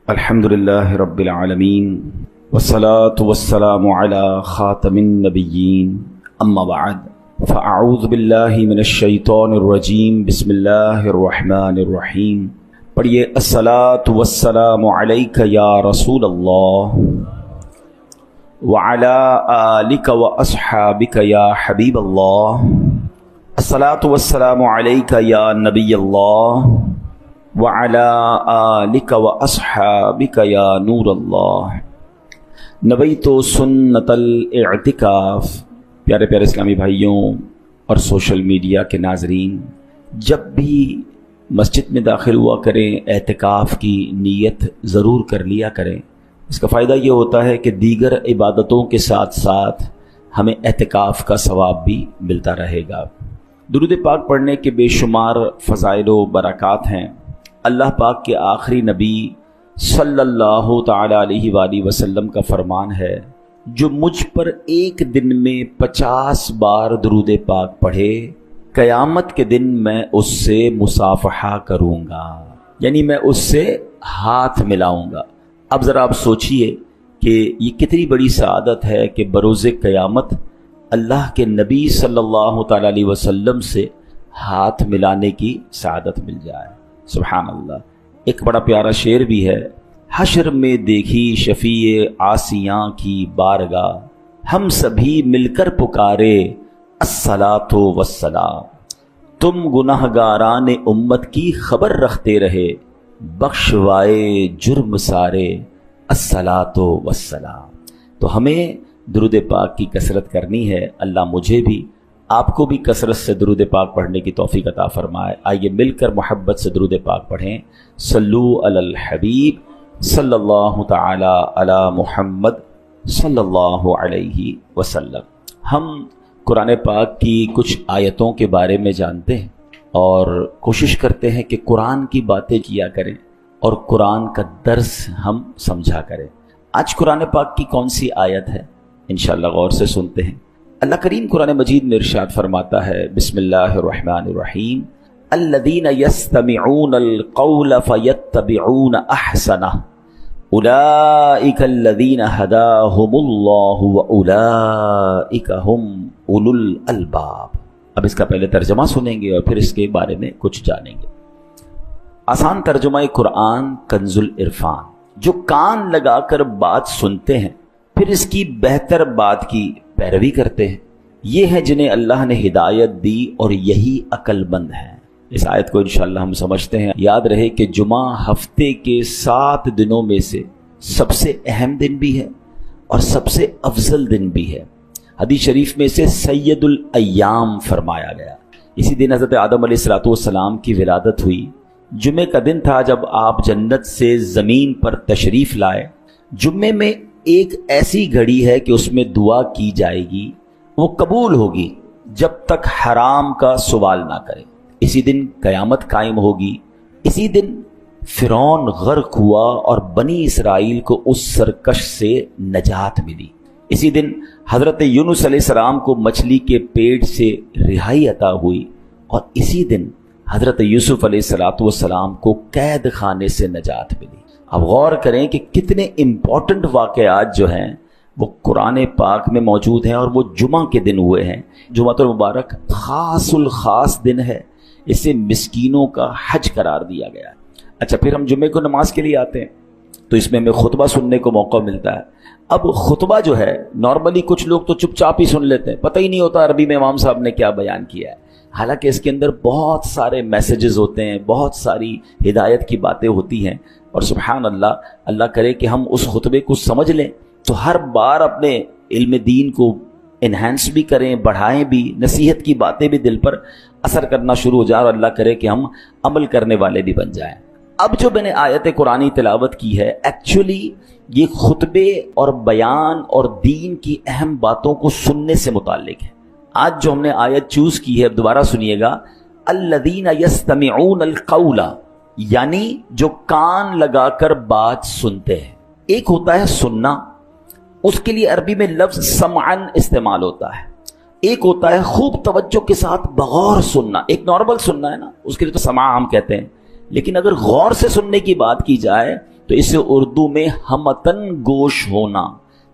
الحمدللہ رب العالمین والصلاة والسلام علی خاتم النبیین اما بعد فاعوذ باللہ من الشیطان الرجیم بسم اللہ الرحمن الرحیم. پڑھیے الصلاة والسلام علیک یا رسول اللہ وعلی آلک واصحابک یا حبیب اللہ. الصلاة والسلام علیک یا نبی اللہ وعلى آلک واصحابک یا نور اللہ. نویت سنت الاعتکاف. پیارے پیارے اسلامی بھائیوں اور سوشل میڈیا کے ناظرین، جب بھی مسجد میں داخل ہوا کریں اعتکاف کی نیت ضرور کر لیا کریں. اس کا فائدہ یہ ہوتا ہے کہ دیگر عبادتوں کے ساتھ ساتھ ہمیں اعتکاف کا ثواب بھی ملتا رہے گا. درود پاک پڑھنے کے بے شمار فضائل و برکات ہیں. اللہ پاک کے آخری نبی صلی اللہ تعالی علیہ وآلہ وسلم کا فرمان ہے، جو مجھ پر ایک دن میں 50 بار درود پاک پڑھے قیامت کے دن میں اس سے مصافحہ کروں گا، یعنی میں اس سے ہاتھ ملاؤں گا. اب ذرا آپ سوچئے کہ یہ کتنی بڑی سعادت ہے کہ بروز قیامت اللہ کے نبی صلی اللہ تعالی علیہ وسلم سے ہاتھ ملانے کی سعادت مل جائے. سبحان اللہ. ایک بڑا پیارا شعر بھی ہے، حشر میں دیکھی شفیع عاصیاں کی بارگاہ، ہم سبھی مل کر پکارے الصلاۃ والسلام. تم گناہگاران امت کی خبر رکھتے رہے، بخشوائے جرم سارے الصلاۃ والسلام. تو ہمیں درود پاک کی کثرت کرنی ہے. اللہ مجھے بھی آپ کو بھی کثرت سے درود پاک پڑھنے کی توفیق عطا فرمائے. آئیے مل کر محبت سے درود پاک پڑھیں. صلو علی الحبیب صلی اللہ تعالی علی محمد صلی اللہ علیہ وسلم. ہم قرآن پاک کی کچھ آیتوں کے بارے میں جانتے ہیں اور کوشش کرتے ہیں کہ قرآن کی باتیں کیا کریں اور قرآن کا درس ہم سمجھا کریں. آج قرآن پاک کی کون سی آیت ہے انشاءاللہ غور سے سنتے ہیں. اللہ کریم قرآن مجید میں ارشاد فرماتا ہے، بسم اللہ الرحمن الرحیم، الذین یستمعون القول فیتبعون احسنہ اولئک الذین ہداہم اللہ واولئک ہم اولو الالباب. اب اس کا پہلے ترجمہ سنیں گے اور پھر اس کے بارے میں کچھ جانیں گے. آسان ترجمہ قرآن کنز العرفان. جو کان لگا کر بات سنتے ہیں پھر اس کی بہتر بات کی پیروی کرتے ہیں، یہ ہے جنہیں اللہ نے ہدایت دی اور یہی عقل مند ہیں. اس آیت کو انشاءاللہ ہم سمجھتے ہیں. یاد رہے کہ جمعہ ہفتے کے 7 دنوں میں سے سب سے اہم دن بھی ہے اور سب سے افضل دن بھی ہے. حدیث شریف میں اسے سید الایام فرمایا گیا. اسی دن حضرت آدم علیہ السلام کی ولادت ہوئی. جمعے کا دن تھا جب آپ جنت سے زمین پر تشریف لائے. جمعے میں ایک ایسی گھڑی ہے کہ اس میں دعا کی جائے گی، وہ قبول ہوگی جب تک حرام کا سوال نہ کرے. اسی دن قیامت قائم ہوگی. اسی دن فرعون غرق ہوا اور بنی اسرائیل کو اس سرکش سے نجات ملی. اسی دن حضرت یونس علیہ السلام کو مچھلی کے پیٹ سے رہائی عطا ہوئی اور اسی دن حضرت یوسف علیہ السلام کو قید خانے سے نجات ملی. اب غور کریں کہ کتنے امپورٹنٹ واقعات جو ہیں وہ قرآن پاک میں موجود ہیں اور وہ جمعہ کے دن ہوئے ہیں. جمعۃ المبارک خاص الخاص دن ہے. اسے مسکینوں کا حج قرار دیا گیا. اچھا، پھر ہم جمعے کو نماز کے لیے آتے ہیں تو اس میں ہمیں خطبہ سننے کو موقع ملتا ہے. اب خطبہ جو ہے نارملی کچھ لوگ تو چپ چاپ ہی سن لیتے ہیں، پتہ ہی نہیں ہوتا عربی میں امام صاحب نے کیا بیان کیا ہے. حالانکہ اس کے اندر بہت سارے میسیجز ہوتے ہیں، بہت ساری ہدایت کی باتیں ہوتی ہیں. اور سبحان اللہ، اللہ کرے کہ ہم اس خطبے کو سمجھ لیں تو ہر بار اپنے علم دین کو انہینس بھی کریں، بڑھائیں بھی، نصیحت کی باتیں بھی دل پر اثر کرنا شروع ہو جائیں اور اللہ کرے کہ ہم عمل کرنے والے بھی بن جائیں. اب جو میں نے آیت قرآنی تلاوت کی ہے، ایکچولی یہ خطبے اور بیان اور دین کی اہم باتوں کو سننے سے متعلق ہے. آج جو ہم نے آیت چوز کی ہے، دوبارہ سنیے گا، الذین یستمعون القول، یعنی جو کان لگا کر بات سنتے ہیں. ایک ہوتا ہے سننا، اس کے لیے عربی میں لفظ سمعن استعمال ہوتا ہے. ایک ہوتا ہے خوب توجہ کے ساتھ بغور سننا. ایک نارمل سننا ہے نا، اس کے لیے تو سماع ہم کہتے ہیں. لیکن اگر غور سے سننے کی بات کی جائے تو اسے اردو میں ہمتن گوش ہونا،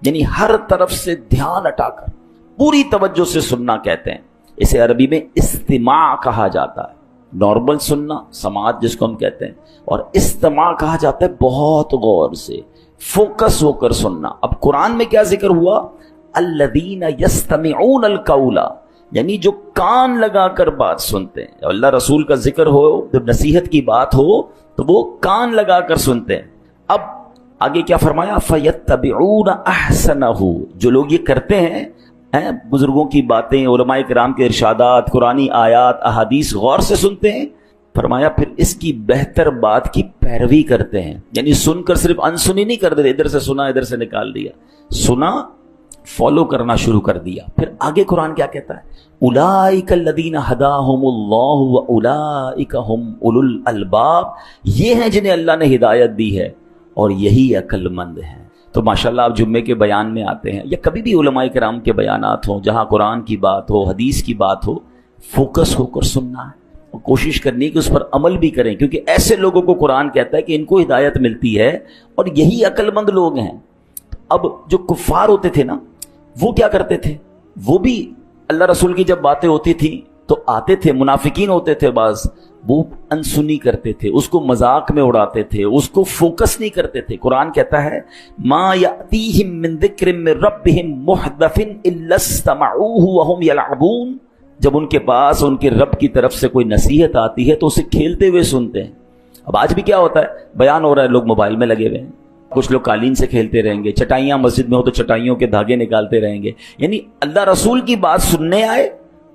یعنی ہر طرف سے دھیان ہٹا کر پوری توجہ سے سننا کہتے ہیں۔ اسے عربی میں استماع کہا جاتا ہے، نارمل سننا، سماعت جس کو ہم کہتے ہیں، اور استماع کہا جاتا ہے بہت غور سے فوکس ہو کر سننا۔ اب قرآن میں کیا ذکر ہوا؟ الذین یستمعون القول، یعنی جو کان لگا کر بات سنتے ہیں۔ اللہ رسول کا ذکر ہو، جب نصیحت کی بات ہو تو وہ کان لگا کر سنتے ہیں۔ اب آگے کیا فرمایا؟ فَيَتَّبِعُونَ أَحْسَنَهُ، جو لوگ یہ کرتے ہیں بزرگوں کی باتیں، علماء کرام کے ارشادات، قرآنی آیات، احادیث غور سے سنتے ہیں، فرمایا پھر اس کی بہتر بات کی پیروی کرتے ہیں، یعنی سن کر صرف انسنی نہیں کر دیتے، ادھر سے سنا ادھر سے نکال دیا، سنا فالو کرنا شروع کر دیا۔ پھر آگے قرآن کیا کہتا ہے؟ اولئک الذین ھداھم اللہ واولئک ھم اولو الالباب، یہ ہیں جنہیں اللہ نے ہدایت دی ہے اور یہی عقل مند ہیں۔ تو ماشاءاللہ آپ جمعے کے بیان میں آتے ہیں یا کبھی بھی علماء کرام کے بیانات ہوں، جہاں قرآن کی بات ہو، حدیث کی بات ہو، فوکس ہو کر سننا ہے اور کوشش کرنی ہے کہ اس پر عمل بھی کریں، کیونکہ ایسے لوگوں کو قرآن کہتا ہے کہ ان کو ہدایت ملتی ہے اور یہی عقل مند لوگ ہیں۔ اب جو کفار ہوتے تھے نا، وہ کیا کرتے تھے؟ وہ بھی اللہ رسول کی جب باتیں ہوتی تھیں تو آتے تھے، منافقین ہوتے تھے بعض، وہ انسنی کرتے تھے، اس کو مذاق میں اڑاتے تھے، اس کو فوکس نہیں کرتے تھے۔ قرآن کہتا ہے ما یأتیہم من ذکر من ربہم محدث الا استمعوہ وہم یلعبون، جب ان کے پاس ان کے رب کی طرف سے کوئی نصیحت آتی ہے تو اسے کھیلتے ہوئے سنتے ہیں۔ اب آج بھی کیا ہوتا ہے؟ بیان ہو رہا ہے، لوگ موبائل میں لگے ہوئے ہیں، کچھ لوگ قالین سے کھیلتے رہیں گے، چٹائیاں مسجد میں ہو تو چٹائیوں کے دھاگے نکالتے رہیں گے، یعنی اللہ رسول کی بات سننے آئے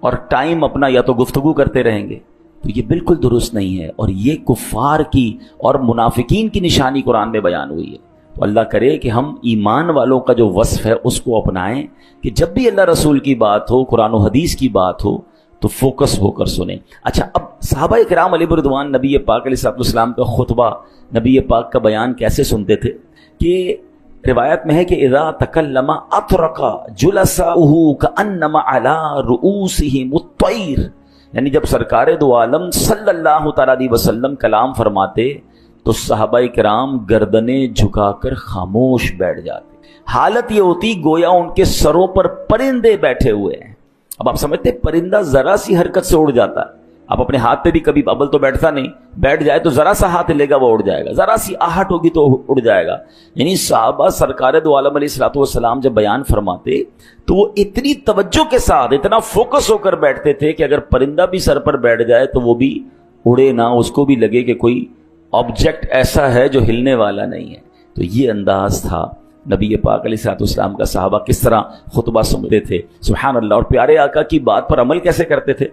اور ٹائم اپنا یا تو گفتگو کرتے رہیں گے، تو یہ بالکل درست نہیں ہے، اور یہ کفار کی اور منافقین کی نشانی قرآن میں بیان ہوئی ہے۔ تو اللہ کرے کہ ہم ایمان والوں کا جو وصف ہے اس کو اپنائیں کہ جب بھی اللہ رسول کی بات ہو، قرآن و حدیث کی بات ہو تو فوکس ہو کر سنیں۔ اچھا، اب صحابہ کرام علیہ رضوان نبی پاک علیہ السلام کا خطبہ، نبی پاک کا بیان کیسے سنتے تھے؟ کہ روایت میں ہے کہ اذا تکلم اطرق جلساؤہ کانما علی رؤوسہم الطیر، یعنی جب سرکار دو عالم صلی اللہ تعالی علیہ وسلم کلام فرماتے تو صحابہ کرام گردنیں جھکا کر خاموش بیٹھ جاتے، حالت یہ ہوتی گویا ان کے سروں پر پرندے بیٹھے ہوئے ہیں۔ اب آپ سمجھتے پرندہ ذرا سی حرکت سے اڑ جاتا ہے، آپ اپنے ہاتھ پہ بھی کبھی ابل تو بیٹھتا نہیں، بیٹھ جائے تو ذرا سا ہاتھ لے گا وہ اڑ جائے گا، ذرا سی آہٹ ہوگی تو اڑ جائے گا۔ یعنی صحابہ سرکار دو عالم علیہ الصلوۃ والسلام جب بیان فرماتے تو وہ اتنی توجہ کے ساتھ، اتنا فوکس ہو کر بیٹھتے تھے کہ اگر پرندہ بھی سر پر بیٹھ جائے تو وہ بھی اڑے نہ، اس کو بھی لگے کہ کوئی آبجیکٹ ایسا ہے جو ہلنے والا نہیں ہے۔ تو یہ انداز تھا نبی پاک علیہ الصلوۃ والسلام کا، صحابہ کس طرح خطبہ سنتے تھے، سبحان اللہ، اور پیارے آقا کی بات پر عمل کیسے کرتے تھے۔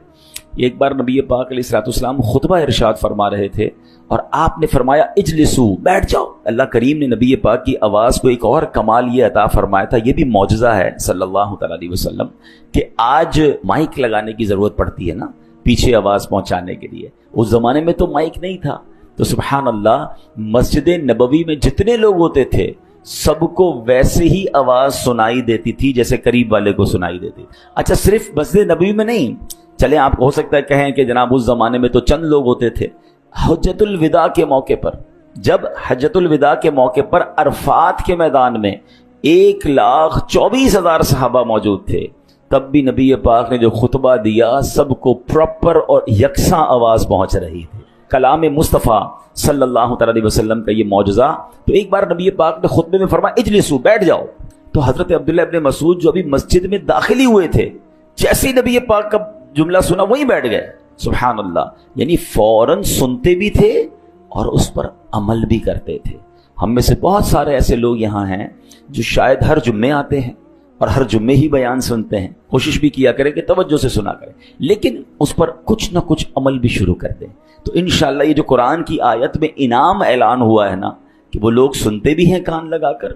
ایک بار نبی پاک علیہ الصلوۃ والسلام خطبہ ارشاد فرما رہے تھے اور آپ نے فرمایا اجلسو، بیٹھ جاؤ۔ اللہ کریم نے نبی پاک کی آواز کو ایک اور کمال یہ عطا فرمایا تھا، یہ بھی معجزہ ہے صلی اللہ تعالی علیہ وسلم، کہ آج مائک لگانے کی ضرورت پڑتی ہے نا پیچھے آواز پہنچانے کے لیے، اس زمانے میں تو مائک نہیں تھا۔ تو سبحان اللہ، مسجد نبوی میں جتنے لوگ ہوتے تھے سب کو ویسے ہی آواز سنائی دیتی تھی جیسے قریب والے کو سنائی دیتی۔ اچھا، صرف مسجد نبوی میں نہیں، چلیں آپ ہو سکتا ہے کہیں کہ جناب اس زمانے میں تو چند لوگ ہوتے تھے، حجۃ الوداع کے موقع پر، جب حجۃ الوداع کے موقع پر عرفات کے میدان میں 1,24,000 صحابہ موجود تھے، تب بھی نبی پاک نے جو خطبہ دیا سب کو پراپر اور یکساں آواز پہنچ رہی تھی۔ کلام مصطفیٰ صلی اللہ تعالی علیہ وسلم کا یہ معجزہ۔ تو ایک بار نبی پاک نے خطبے میں فرمایا اجلسو، بیٹھ جاؤ، تو حضرت عبداللہ ابن مسعود جو ابھی مسجد میں داخل ہی ہوئے تھے، جیسے ہی نبی پاک کا جملہ سنا وہیں بیٹھ گئے۔ سبحان اللہ، یعنی فوراً سنتے بھی تھے اور اس پر عمل بھی کرتے تھے۔ ہم میں سے بہت سارے ایسے لوگ یہاں ہیں جو شاید ہر جمعے آتے ہیں اور ہر جمعے ہی بیان سنتے ہیں، کوشش بھی کیا کریں کہ توجہ سے سنا کریں، لیکن اس پر کچھ نہ کچھ عمل بھی شروع کر دیں۔ تو انشاءاللہ یہ جو قرآن کی آیت میں انعام اعلان ہوا ہے نا، کہ وہ لوگ سنتے بھی ہیں کان لگا کر،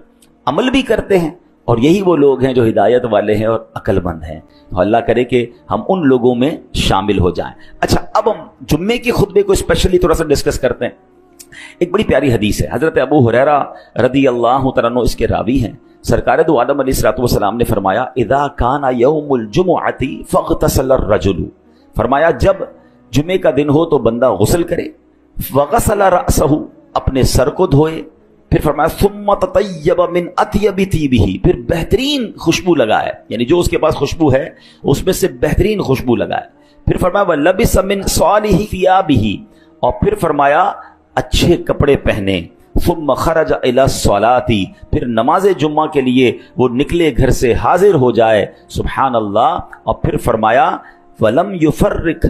عمل بھی کرتے ہیں، اور یہی وہ لوگ ہیں جو ہدایت والے ہیں اور عقل مند ہیں۔ تو اللہ کرے کہ ہم ان لوگوں میں شامل ہو جائیں۔ اچھا، اب ہم جمعے کے خطبے کو اسپیشلی تھوڑا سا ڈسکس کرتے ہیں۔ ایک بڑی پیاری حدیث ہے، حضرت ابو ہریرہ رضی اللہ تعالیٰ عنہ اس کے راوی ہیں۔ سرکار دو عالم علیہ الصلوۃ والسلام نے فرمایا اذا کان یوم الجمعۃ فاغتسل الرجل، فرمایا جب جمعے کا دن ہو تو بندہ غسل کرے، وغسل رأسہ، اپنے سر کو دھوئے، پھر فرمایا ثم تطیب من اطیب طیبہ، پھر بہترین خوشبو لگائے، یعنی جو اس کے پاس خوشبو ہے اس میں سے بہترین خوشبو لگائے۔ پھر فرمایا وَلَبِسَ مِنْ صَالِحِ ثِيَابِهِ، اور پھر فرمایا اچھے کپڑے پہنے۔ ثم خرج الى الصلاة، پھر نماز جمعہ کے لیے وہ نکلے گھر سے، حاضر ہو جائے، سبحان اللہ۔ اور پھر فرمایا وَلَمْ يُفَرِّقْ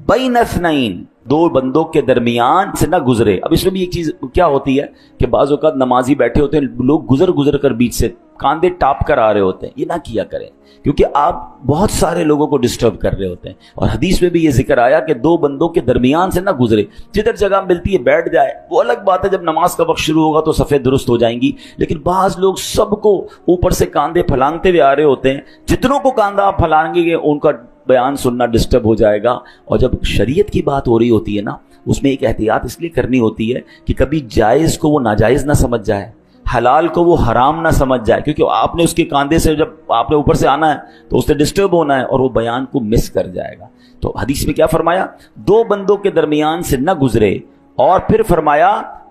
بَيْنَ اثْنَيْنِ، دو بندوں کے درمیان سے نہ گزرے۔ اب اس میں بھی ایک چیز کیا ہوتی ہے کہ بعض اوقات نمازی بیٹھے ہوتے ہیں، لوگ گزر کر بیچ سے کاندھے ٹاپ کر آ رہے ہوتے ہیں، یہ نہ کیا کریں، کیونکہ آپ بہت سارے لوگوں کو ڈسٹرب کر رہے ہوتے ہیں۔ اور حدیث میں بھی یہ ذکر آیا کہ دو بندوں کے درمیان سے نہ گزرے، جدھر جگہ ملتی ہے بیٹھ جائے۔ وہ الگ بات ہے جب نماز کا وقت شروع ہوگا تو صفیں درست ہو جائیں گی، لیکن بعض لوگ سب کو اوپر سے کاندھے پھلانگتے ہوئے آ رہے ہوتے ہیں، جتنوں کو کاندھا آپ پھلانگیں گے ان کا بیان سننا ڈسٹرب ہو جائے گا۔ اور جب شریعت کی بات ہو رہی ہوتی ہے نا، اس میں ایک احتیاط اس لیے کرنی ہوتی ہے کہ کبھی جائز کو وہ ناجائز نہ سمجھ جائے، حلال کو وہ حرام نہ سمجھ جائے، کیونکہ آپ نے اس کے کاندھے سے جب آپ نے اوپر سے آنا ہے تو اس سے ڈسٹرب ہونا ہے اور وہ بیان کو مس کر جائے گا۔ تو حدیث میں کیا فرمایا؟ دو بندوں کے درمیان سے نہ گزرے، اور پھر فرمایا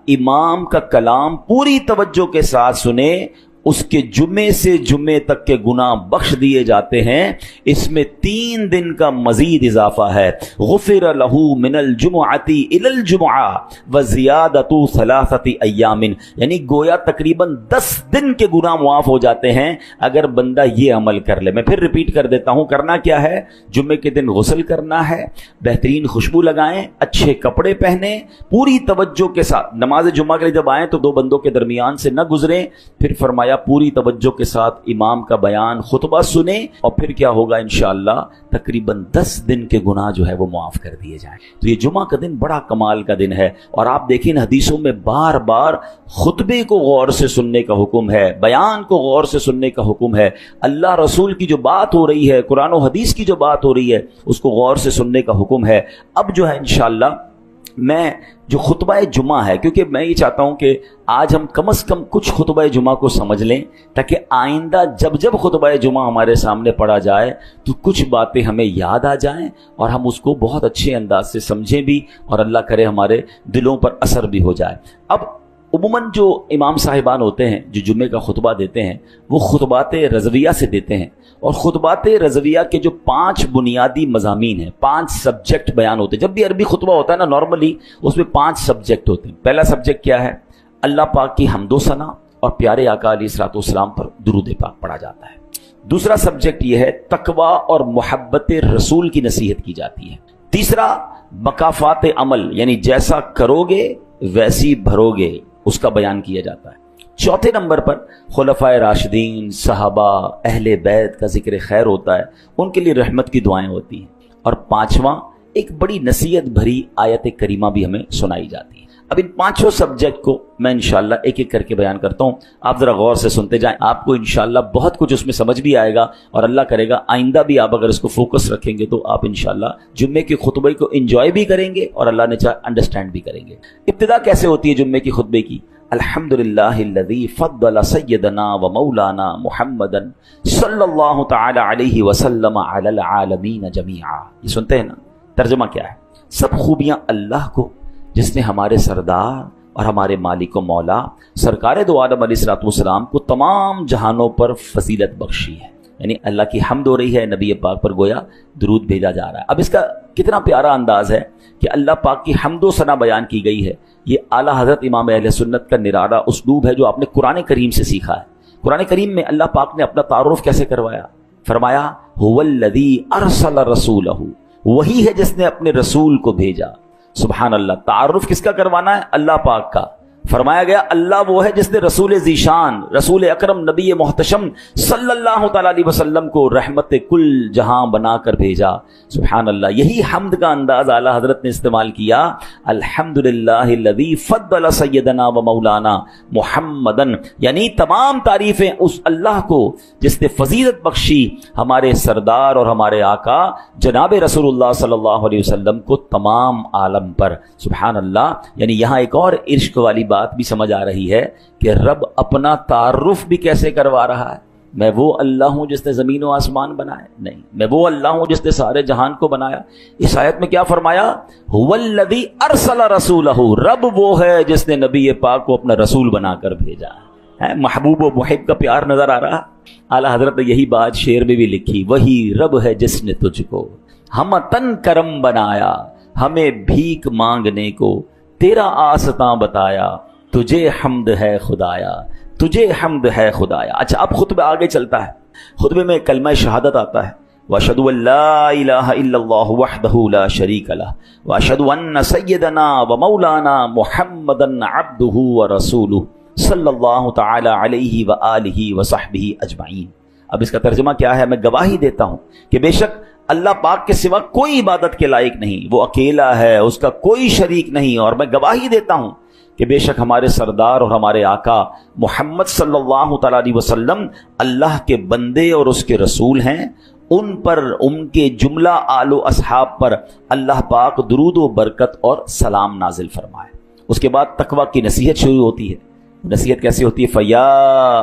امام کا کلام پوری توجہ کے ساتھ سنے، اس کے جمعے سے جمعے تک کے گناہ بخش دیے جاتے ہیں۔ اس میں 3 دن کا مزید اضافہ ہے، غفر لہ من الجمعۃ الی الجمعہ وزیادۃ 3 ایام، یعنی گویا تقریباً 10 دن کے گناہ معاف ہو جاتے ہیں اگر بندہ یہ عمل کر لے۔ میں پھر ریپیٹ کر دیتا ہوں، کرنا کیا ہے؟ جمعے کے دن غسل کرنا ہے، بہترین خوشبو لگائیں، اچھے کپڑے پہنیں، پوری توجہ کے ساتھ نماز جمعہ کے لیے جب آئیں تو دو بندوں کے درمیان سے نہ گزریں۔ پھر فرمایا پوری توجہ کے ساتھ امام کا بیان خطبہ سنیں، اور پھر کیا ہوگا انشاءاللہ تقریباً 10 دن کے گناہ جو ہے وہ معاف کر دیے جائیں۔ تو یہ جمعہ کا دن بڑا کمال کا دن ہے، اور آپ دیکھیں حدیثوں میں بار بار خطبے کو غور سے سننے کا حکم ہے، بیان کو غور سے سننے کا حکم ہے، اللہ رسول کی جو بات ہو رہی ہے، قرآن و حدیث کی جو بات ہو رہی ہے اس کو غور سے سننے کا حکم ہے۔ اب جو ہے انشاءاللہ میں جو خطبہ جمعہ ہے، کیونکہ میں یہ چاہتا ہوں کہ آج ہم کم از کم کچھ خطبہ جمعہ کو سمجھ لیں، تاکہ آئندہ جب خطبہ جمعہ ہمارے سامنے پڑھا جائے تو کچھ باتیں ہمیں یاد آ جائیں اور ہم اس کو بہت اچھے انداز سے سمجھیں بھی، اور اللہ کرے ہمارے دلوں پر اثر بھی ہو جائے۔ اب عموماً جو امام صاحبان ہوتے ہیں جو جمعے کا خطبہ دیتے ہیں وہ خطبات رضویہ سے دیتے ہیں، اور خطبات رضویہ کے جو 5 بنیادی مضامین ہیں، 5 سبجیکٹ بیان ہوتے ہیں۔ جب بھی عربی خطبہ ہوتا ہے نا، نارملی اس میں 5 سبجیکٹ ہوتے ہیں۔ پہلا سبجیکٹ کیا ہے؟ اللہ پاک کی حمد و ثنا اور پیارے آقا علیہ الصلوۃ والسلام پر درود پاک پڑھا جاتا ہے۔ دوسرا سبجیکٹ یہ ہے تقویٰ اور محبت رسول کی نصیحت کی جاتی ہے۔ تیسرا مکافات عمل، یعنی جیسا کرو گے ویسی بھرو گے، اس کا بیان کیا جاتا ہے۔ چوتھے نمبر پر خلفائے راشدین، صحابہ، اہل بیت کا ذکر خیر ہوتا ہے، ان کے لیے رحمت کی دعائیں ہوتی ہیں۔ اور 5واں ایک بڑی نصیحت بھری آیت کریمہ بھی ہمیں سنائی جاتی ہے۔ اب ان 5 سبجیکٹ کو میں انشاءاللہ ایک ایک کر کے بیان کرتا ہوں، آپ ذرا غور سے سنتے جائیں، آپ کو انشاءاللہ بہت کچھ اس میں سمجھ بھی آئے گا، اور اللہ کرے گا آئندہ بھی آپ اگر اس کو فوکس رکھیں گے تو آپ انشاءاللہ جمعے کے خطبے کو انجوائے بھی کریں گے اور اللہ نے چاہا انڈرسٹینڈ بھی کریں گے۔ ابتدا کیسے ہوتی ہے جمعے کی خطبے کی؟ الحمدللہ الذی فضل سیدنا و مولانا محمدا صلی اللہ تعالی علیہ وسلم علی العالمین جمیعا۔ یہ سنتے ہیں نا، ترجمہ کیا ہے؟ سب خوبیاں اللہ کو جس نے ہمارے سردار اور ہمارے مالک و مولا سرکار دو عالم علیہ الصلوۃ والسلام کو تمام جہانوں پر فضیلت بخشی ہے، یعنی اللہ کی حمد ہو رہی ہے، نبی پاک پر گویا درود بھیجا جا رہا ہے۔ اب اس کا کتنا پیارا انداز ہے کہ اللہ پاک کی حمد و ثنا بیان کی گئی ہے۔ یہ اعلیٰ حضرت امام اہل سنت کا نرالا اسلوب ہے جو آپ نے قرآن کریم سے سیکھا ہے۔ قرآن کریم میں اللہ پاک نے اپنا تعارف کیسے کروایا؟ فرمایا هو الذی ارسل رسولہ، وہی ہے جس نے اپنے رسول کو بھیجا۔ سبحان اللہ، تعارف کس کا کروانا ہے؟ اللہ پاک کا۔ فرمایا گیا اللہ وہ ہے جس نے رسول ذیشان، رسول اکرم نبی محتشم صلی اللہ تعالی علیہ وسلم کو رحمت کل جہاں بنا کر بھیجا۔ سبحان اللہ، یہی حمد کا انداز اعلیٰ حضرت نے استعمال کیا، الحمدللہ الذی فضل سیدنا و مولانا محمدن، یعنی تمام تعریفیں اس اللہ کو جس نے فضیلت بخشی ہمارے سردار اور ہمارے آقا جناب رسول اللہ صلی اللہ علیہ وسلم کو تمام عالم پر۔ سبحان اللہ، یعنی یہاں ایک اور عشق والی بات بھی سمجھ آ رہی ہے کہ رب اپنا تعارف بھی کیسے کروا رہا ہے۔ میں وہ اللہ ہوں جس نے زمین و آسمان بنائے؟ نہیں. میں وہ اللہ ہوں جس نے سارے جہان کو بنایا؟ اس آیت میں کیا فرمایا؟ هو الذی ارسل رسولہ، رب وہ ہے جس نے نبی پاک کو اپنا رسول بنا کر بھیجا ہے. محبوب و محب کا پیار نظر آ رہا. اعلیٰ حضرت نے یہی بات شعر میں بھی لکھی، وہی رب ہے جس نے تجھ کو ہمتن کرم بنایا، ہمیں بھیک مانگنے کو تیرا آستاں بتایا، تجھے حمد ہے خدایا، تجھے حمد ہے خدایا. اچھا اب خطبہ آگے چلتا ہے. خطبے میں کلمہ شہادت آتا ہے، واشهد ان لا الہ الا اللہ وحدہ لا شریک لہ واشهد ان سیدنا ومولانا محمدا عبدہ ورسولہ صلی اللہ تعالی علیہ وآلہ وصحبہ اجمعین. اب اس کا ترجمہ کیا ہے؟ میں گواہی دیتا ہوں کہ بے شک اللہ پاک کے سوا کوئی عبادت کے لائق نہیں، وہ اکیلا ہے، اس کا کوئی شریک نہیں. اور میں گواہی دیتا ہوں کہ بے شک ہمارے سردار اور ہمارے آقا محمد صلی اللہ تعالی علیہ وسلم اللہ کے بندے اور اس کے رسول ہیں. ان پر، ان کے جملہ آل و اصحاب پر اللہ پاک درود و برکت اور سلام نازل فرمائے. اس کے بعد تقویٰ کی نصیحت شروع ہوتی ہے. نصیحت کیسی ہوتی ہے؟ فیا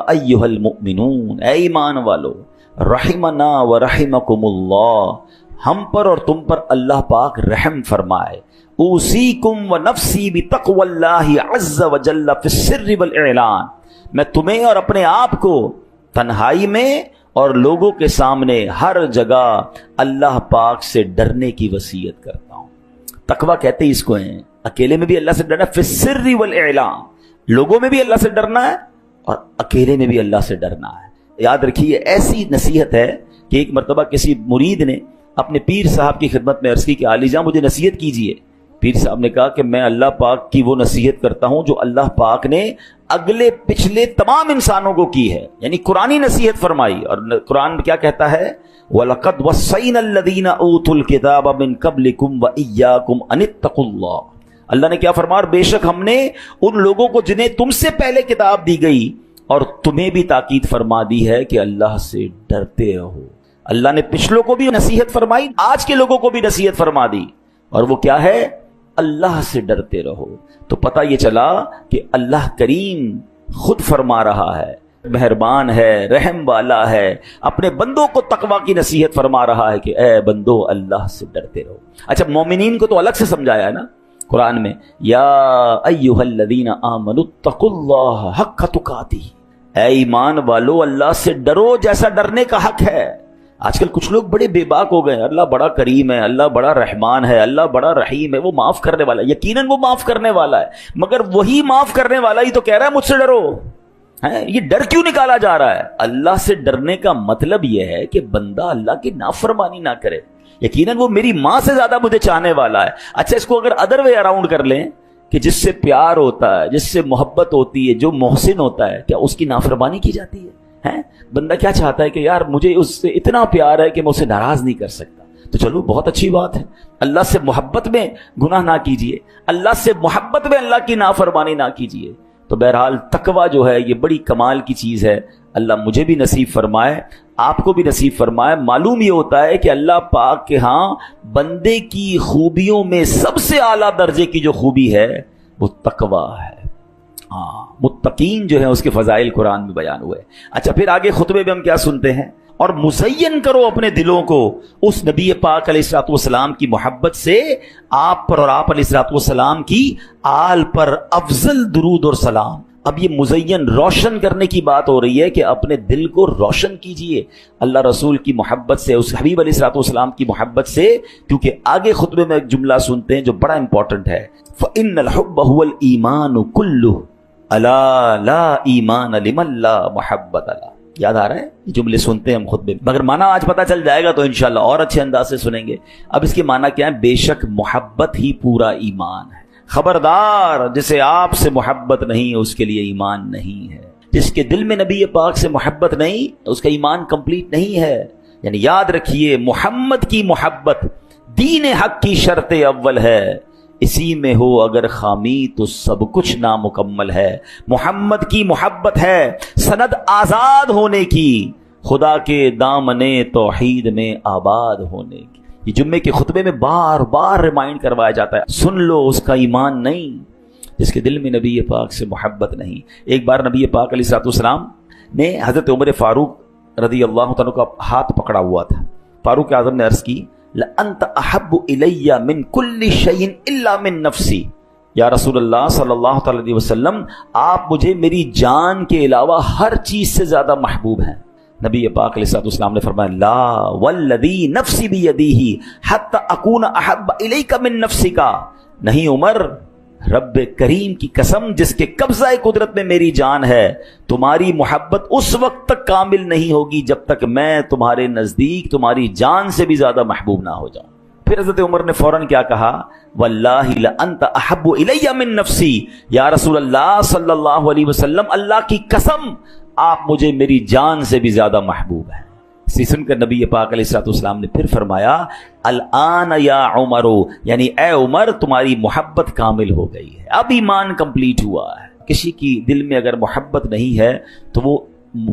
ایھا المؤمنون، اے ایمان والو، رحمنا ورحمکم اللہ، ہم پر اور تم پر اللہ پاک رحم فرمائے. اوصیکم ونفسی بتقوی اللہ عز وجل فی السر والاعلان، میں تمہیں اور اپنے آپ کو تنہائی میں اور لوگوں کے سامنے ہر جگہ اللہ پاک سے ڈرنے کی وصیت کرتا ہوں. تقویٰ کہتے اس کو ہیں، اکیلے میں بھی اللہ سے ڈرنا، فی السر والاعلان، لوگوں میں بھی اللہ سے ڈرنا ہے اور اکیلے میں بھی اللہ سے ڈرنا ہے. یاد رکھیے ایسی نصیحت ہے کہ ایک مرتبہ کسی مرید نے اپنے پیر صاحب کی خدمت میں عرض کی کہ عالی جان مجھے نصیحت کیجئے. پیر صاحب نے کہا کہ میں اللہ پاک کی وہ نصیحت کرتا ہوں جو اللہ پاک نے اگلے پچھلے تمام انسانوں کو کی ہے، یعنی قرآنی نصیحت فرمائی. اور قرآن کیا کہتا ہے؟ وَلَقَدْ وَصَّيْنَا الَّذِينَ أُوتُوا الْكِتَابَ مِن قَبْلِكُمْ وَإِيَّاكُمْ أَنِ اتَّقُوا اللَّهَ. اللہ نے کیا فرمایا؟ بے شک ہم نے ان لوگوں کو جنہیں تم سے پہلے کتاب دی گئی اور تمہیں بھی تاکید فرما دی ہے کہ اللہ سے ڈرتے رہو. اللہ نے پچھلوں کو بھی نصیحت فرمائی، آج کے لوگوں کو بھی نصیحت فرما دی، اور وہ کیا ہے؟ اللہ سے ڈرتے رہو. تو پتہ یہ چلا کہ اللہ کریم خود فرما رہا ہے، مہربان ہے، رحم والا ہے، اپنے بندوں کو تقویٰ کی نصیحت فرما رہا ہے کہ اے بندو اللہ سے ڈرتے رہو. اچھا مومنین کو تو الگ سے سمجھایا ہے نا قرآن میں، یا ایھا الذین آمنوا اتقوا اللہ حق تقاتہ، اے ایمان والو اللہ سے ڈرو جیسا ڈرنے کا حق ہے. آج کل کچھ لوگ بڑے بے باک ہو گئے، اللہ بڑا کریم ہے، اللہ بڑا رحمان ہے، اللہ بڑا رحیم ہے، وہ معاف کرنے والا ہے. یقیناً وہ معاف کرنے والا ہے، مگر وہی معاف کرنے والا ہی تو کہہ رہا ہے مجھ سے ڈرو. یہ ڈر کیوں نکالا جا رہا ہے؟ اللہ سے ڈرنے کا مطلب یہ ہے کہ بندہ اللہ کی نافرمانی نہ کرے. یقیناً وہ میری ماں سے زیادہ مجھے چاہنے والا ہے. اچھا اس کو اگر ادر وے اراؤنڈ کر لیں کہ جس سے پیار ہوتا ہے، جس سے محبت ہوتی ہے، جو محسن ہوتا ہے، کیا اس کی نافرمانی کی جاتی ہے؟ بندہ کیا چاہتا ہے کہ یار مجھے اس سے اتنا پیار ہے کہ میں اسے ناراض نہیں کر سکتا. تو چلو بہت اچھی بات ہے، اللہ سے محبت میں گناہ نہ کیجئے، اللہ سے محبت میں اللہ کی نافرمانی نہ کیجئے. تو بہرحال تقویٰ جو ہے یہ بڑی کمال کی چیز ہے. اللہ مجھے بھی نصیب فرمائے، آپ کو بھی نصیب فرمائے. معلوم یہ ہوتا ہے کہ اللہ پاک کے ہاں بندے کی خوبیوں میں سب سے اعلیٰ درجے کی جو خوبی ہے وہ تقویٰ ہے. متقین جو ہیں اس کے فضائل قرآن میں بیان ہوئے. اچھا پھر آگے خطبے میں ہم کیا سنتے ہیں؟ اور مزین کرو اپنے دلوں کو اس نبی پاک علیہ الصلوۃ والسلام کی محبت سے، آپ پر اور آپ علیہ الصلوۃ والسلام کی آل پر افضل درود اور سلام. اب یہ مزین روشن کرنے کی بات ہو رہی ہے کہ اپنے دل کو روشن کیجئے اللہ رسول کی محبت سے، اس حبیب علیہ الصلوۃ والسلام کی محبت سے. کیونکہ آگے خطبے میں ایک جملہ سنتے ہیں جو بڑا امپورٹنٹ ہے، فَإِنَّ الْحُبَّ هُوَ الْإِيمَانُ كُلُّهُ الا لا ایمان لمن لا محبت لا. یاد آ رہا ہے؟ یہ جملے سنتے ہیں ہم خطبے میں، مگر معنی آج پتہ چل جائے گا تو انشاءاللہ اور اچھے انداز سے سنیں گے. اب اس کے معنی کیا ہے؟ بے شک محبت ہی پورا ایمان ہے. خبردار جسے آپ سے محبت نہیں اس کے لیے ایمان نہیں ہے. جس کے دل میں نبی پاک سے محبت نہیں اس کا ایمان کمپلیٹ نہیں ہے. یعنی یاد رکھیے محمد کی محبت دین حق کی شرط اول ہے، اسی میں ہو اگر خامی تو سب کچھ نامکمل ہے. محمد کی محبت ہے سند آزاد ہونے کی، خدا کے دامن توحید میں آباد ہونے کی. یہ جمعے کے خطبے میں بار بار ریمائنڈ کروایا جاتا ہے، سن لو اس کا ایمان نہیں جس کے دل میں نبی پاک سے محبت نہیں. ایک بار نبی پاک علیہ الصلوۃ والسلام نے حضرت عمر فاروق رضی اللہ تعالیٰ کا ہاتھ پکڑا ہوا تھا. فاروق اعظم نے عرض کی لَأَنْتَ أَحَبُّ إِلَيَّ مِنْ كُلِّ شَيْءٍ إِلَّا مِنْ نَفْسِي. یا رسول اللہ صلی اللہ تعالی علیہ وسلم، آپ مجھے میری جان کے علاوہ ہر چیز سے زیادہ محبوب ہیں. نبی پاک علیہ السلام نے فرمایا لا والذی نفسی بیدیہ حتی اکون احب الیک من نفسک. نہیں عمر، رب کریم کی قسم جس کے قبضہ قدرت میں میری جان ہے، تمہاری محبت اس وقت تک کامل نہیں ہوگی جب تک میں تمہارے نزدیک تمہاری جان سے بھی زیادہ محبوب نہ ہو جاؤں. پھر حضرت عمر نے فوراً کیا کہا واللہ لانت احب الی من نفسی. یا رسول اللہ صلی اللہ علیہ وسلم، اللہ کی قسم آپ مجھے میری جان سے بھی زیادہ محبوب ہیں. سن کر نبی پاک علیہ السلام نے پھر فرمایا الآن یا عمر، یعنی اے عمر تمہاری محبت کامل ہو گئی ہے، اب ایمان کمپلیٹ ہوا ہے. کسی کی دل میں اگر محبت نہیں ہے تو وہ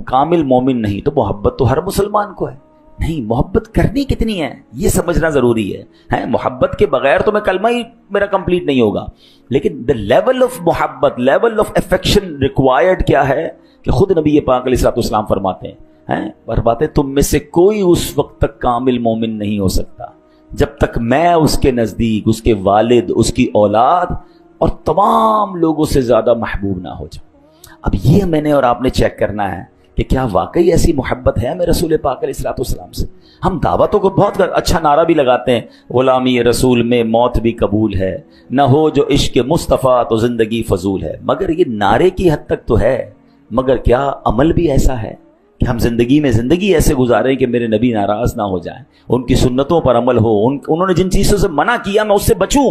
کامل مومن نہیں. تو محبت تو ہر مسلمان کو ہے. نہیں، محبت کرنی کتنی ہے یہ سمجھنا ضروری ہے. محبت کے بغیر تو میں کلمہ ہی میرا کمپلیٹ نہیں ہوگا. لیکن the level of محبت، level of affection required کیا ہے کہ خود نبی پاک علیہ السلام فرماتے ہیں تم میں سے کوئی اس وقت تک کامل مومن نہیں ہو سکتا جب تک میں اس کے نزدیک، اس کے والد، اس کی اولاد اور تمام لوگوں سے زیادہ محبوب نہ ہو جاؤں. اب یہ میں نے اور آپ نے چیک کرنا ہے کہ کیا واقعی ایسی محبت ہے ہمیں رسول پاک علیہ السلام سے. ہم دعوتوں کو بہت اچھا نعرہ بھی لگاتے ہیں، غلامی رسول میں موت بھی قبول ہے، نہ ہو جو عشق مصطفیٰ تو زندگی فضول ہے. مگر یہ نعرے کی حد تک تو ہے، مگر کیا عمل بھی ایسا ہے کہ ہم زندگی میں زندگی ایسے گزاریں کہ میرے نبی ناراض نہ ہو جائیں، ان کی سنتوں پر عمل ہو، انہوں نے جن چیزوں سے منع کیا میں اس سے بچوں.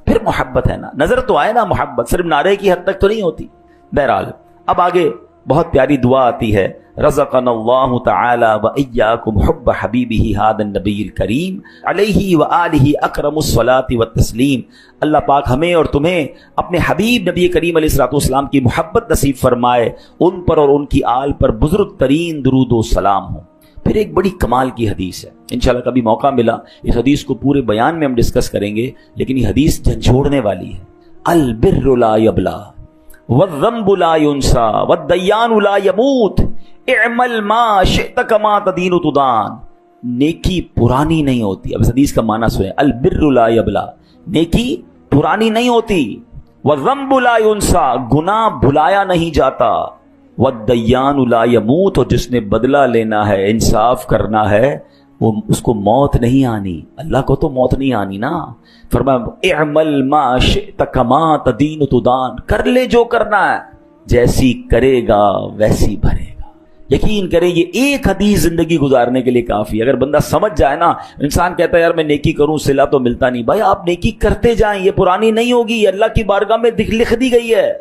پھر محبت ہے نا، نظر تو آئے نا. محبت صرف نعرے کی حد تک تو نہیں ہوتی. بہرحال اب آگے بہت پیاری دعا آتی ہے رزقنا اللہ تعالی و ایاکم حب حبیبہ ھذا النبی الکریم علیہ وآلہ اکرم الصلاۃ والتسلیم. اللہ پاک ہمیں اور تمہیں اپنے حبیب نبی کریم علیہ السلام کی محبت نصیب فرمائے، ان پر اور ان کی آل پر بزرگ ترین درود و سلام ہو. پھر ایک بڑی کمال کی حدیث ہے، انشاءاللہ کبھی موقع ملا اس حدیث کو پورے بیان میں ہم ڈسکس کریں گے، لیکن یہ حدیث جھنجھوڑنے والی ہے. البر لا یبلا والذنب لا ينسى والديان لا يموت اعمل ما شئت كما تدين تدان. نیکی پرانی نہیں ہوتی. اب اس حدیث کا معنی سنیں. البر لا یبلا، نیکی پرانی نہیں ہوتی. والذنب لا ينسى، گناہ بھلایا نہیں جاتا. والدیان لا يموت، اور جس نے بدلہ لینا ہے، انصاف کرنا ہے، وہ اس کو موت نہیں آنی. اللہ کو تو موت نہیں آنی نا. فرمایا اعمل ما شئت کما تدین تدان، کر لے جو کرنا ہے، جیسی کرے گا ویسی بھرے گا. یقین کریں یہ ایک حدیث زندگی گزارنے کے لیے کافی. اگر بندہ سمجھ جائے نا، انسان کہتا ہے یار میں نیکی کروں صلہ تو ملتا نہیں. بھائی آپ نیکی کرتے جائیں، یہ پرانی نہیں ہوگی. اللہ کی بارگاہ میں لکھ دی گئی ہے،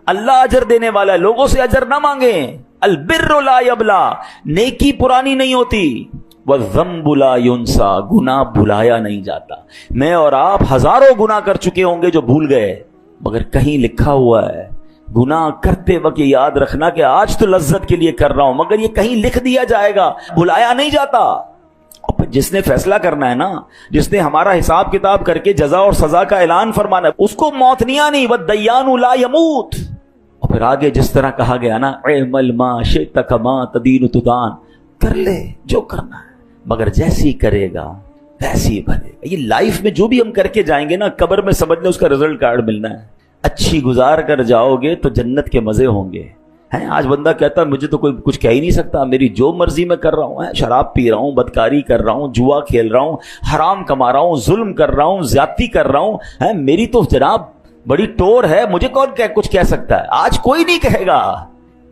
اللہ اجر دینے والا ہے، لوگوں سے اجر نہ مانگیں. البر لا یبلا، نیکی پرانی نہیں ہوتی. والذنب لا ينسى، گناہ بھلایا نہیں جاتا. میں اور آپ ہزاروں گناہ کر چکے ہوں گے جو بھول گئے، مگر کہیں لکھا ہوا ہے گناہ کرتے وقت یاد رکھنا کہ آج تو لذت کے لیے کر رہا ہوں، مگر یہ کہیں لکھ دیا جائے گا، بھلایا نہیں جاتا. اور پھر جس نے فیصلہ کرنا ہے نا، جس نے ہمارا حساب کتاب کر کے جزا اور سزا کا اعلان فرمانا ہے، اس کو موت نہیں آنی. والدیان لا يموت. اور پھر آگے جس طرح کہا گیا نا اعمل ما شئت کما تدین تدان، کر لے جو کرنا ہے، مگر جیسی کرے گا ویسی بھرے گا. یہ لائف میں جو بھی ہم کر کے جائیں گے نا، قبر میں سمجھ لیں اس کا رزلٹ کارڈ ملنا ہے. اچھی گزار کر جاؤ گے تو جنت کے مزے ہوں گے. آج بندہ کہتا ہے مجھے تو کوئی کچھ کہہ ہی نہیں سکتا، میری جو مرضی میں کر رہا ہوں، شراب پی رہا ہوں، بدکاری کر رہا ہوں، جوا کھیل رہا ہوں، حرام کما رہا ہوں، ظلم کر رہا ہوں، زیادتی کر رہا ہوں، میری تو جناب بڑی ٹور ہے، مجھے کون کچھ کہہ سکتا ہے. آج کوئی نہیں کہے گا.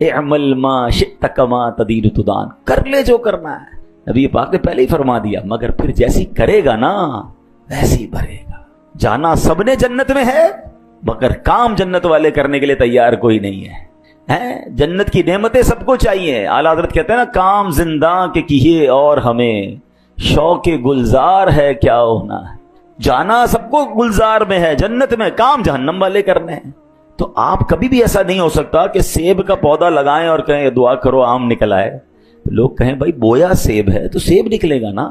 اعمل ما شئت کما تدین تدان، کر لے جو کرنا ہے. نبی پاک نے پہلے ہی فرما دیا، مگر پھر جیسی کرے گا نا ویسی بھرے گا. جانا سب نے جنت میں ہے، مگر کام جنت والے کرنے کے لیے تیار کوئی نہیں ہے. جنت کی نعمتیں سب کو چاہیے. اعلیٰ حضرت کہتے ہیں نا کام زندہ کے کیے اور ہمیں شوق گلزار ہے کیا ہونا ہے. جانا سب کو گلزار میں ہے، جنت میں، کام جہنم والے کرنے ہیں. تو آپ کبھی بھی ایسا نہیں ہو سکتا کہ سیب کا پودا لگائیں اور کہیں دعا کرو آم نکل آئے. لوگ کہیں بھائی بویا سیب ہے تو سیب نکلے گا نا.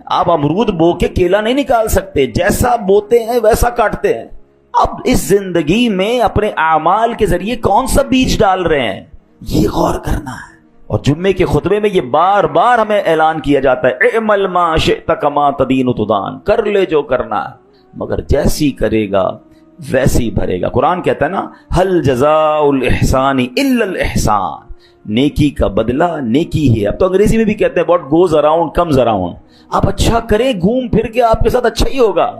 آپ امرود بو کے کیلا نہیں نکال سکتے، جیسا بوتے ہیں ویسا کاٹتے ہیں. اب اس زندگی میں اپنے اعمال کے ذریعے کون سا بیج ڈال رہے ہیں، یہ غور کرنا ہے. اور جمعے کے خطبے میں یہ بار بار ہمیں اعلان کیا جاتا ہے اعمل ما شئت کما تدین تدان، کر لے جو کرنا ہے، مگر جیسی کرے گا ویسی بھرے گا۔ قرآن کہتا ہے نا ہل جزاء الاحسان الا الاحسان، نیکی کا بدلہ نیکی ہے۔ اب تو انگریزی میں بھی کہتے ہیں what goes around comes around, آپ اچھا کریں گھوم پھر کے آپ کے ساتھ اچھا ہی ہوگا۔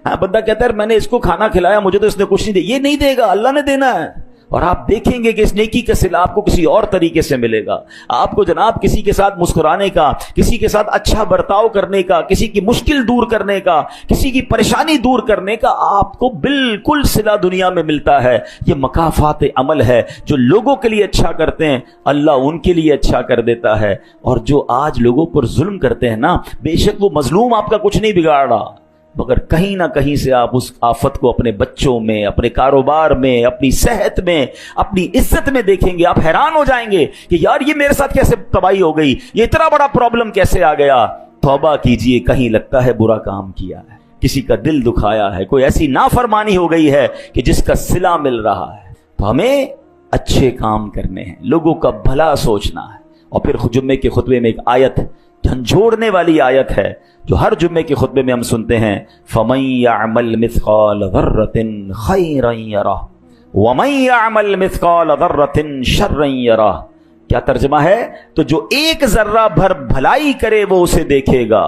ہاں، بندہ کہتا ہے میں نے اس کو کھانا کھلایا مجھے تو اس نے کچھ نہیں دیا، یہ نہیں دے گا، اللہ نے دینا ہے، اور آپ دیکھیں گے کہ اس نیکی کا صلہ آپ کو کسی اور طریقے سے ملے گا۔ آپ کو جناب کسی کے ساتھ مسکرانے کا، کسی کے ساتھ اچھا برتاؤ کرنے کا، کسی کی مشکل دور کرنے کا، کسی کی پریشانی دور کرنے کا آپ کو بالکل صلہ دنیا میں ملتا ہے۔ یہ مکافات عمل ہے، جو لوگوں کے لیے اچھا کرتے ہیں اللہ ان کے لیے اچھا کر دیتا ہے، اور جو آج لوگوں پر ظلم کرتے ہیں نا، بے شک وہ مظلوم آپ کا کچھ نہیں بگاڑ رہا، مگر کہیں نہ کہیں سے آپ اس آفت کو اپنے بچوں میں، اپنے کاروبار میں، اپنی صحت میں، اپنی عزت میں دیکھیں گے۔ آپ حیران ہو جائیں گے کہ یار یہ میرے ساتھ کیسے تباہی ہو گئی، یہ اتنا بڑا پرابلم کیسے آ گیا۔ توبہ کیجئے، کہیں لگتا ہے برا کام کیا ہے، کسی کا دل دکھایا ہے، کوئی ایسی نافرمانی ہو گئی ہے کہ جس کا صلہ مل رہا ہے۔ تو ہمیں اچھے کام کرنے ہیں، لوگوں کا بھلا سوچنا ہے۔ اور پھر جمعے کے خطبے میں ایک آیت جھنجھوڑنے والی آیت ہے جو ہر جمعے کے خطبے میں ہم سنتے ہیں، فَمَن يَعْمَلْ مِثْقَالَ ذَرَّةٍ خَيْرًا يَرَهُ وَمَن يَعْمَلْ مِثْقَالَ ذَرَّةٍ شَرًّا يَرَهُ۔ کیا ترجمہ ہے؟ تو جو ایک ذرہ بھر بھلائی کرے وہ اسے دیکھے گا،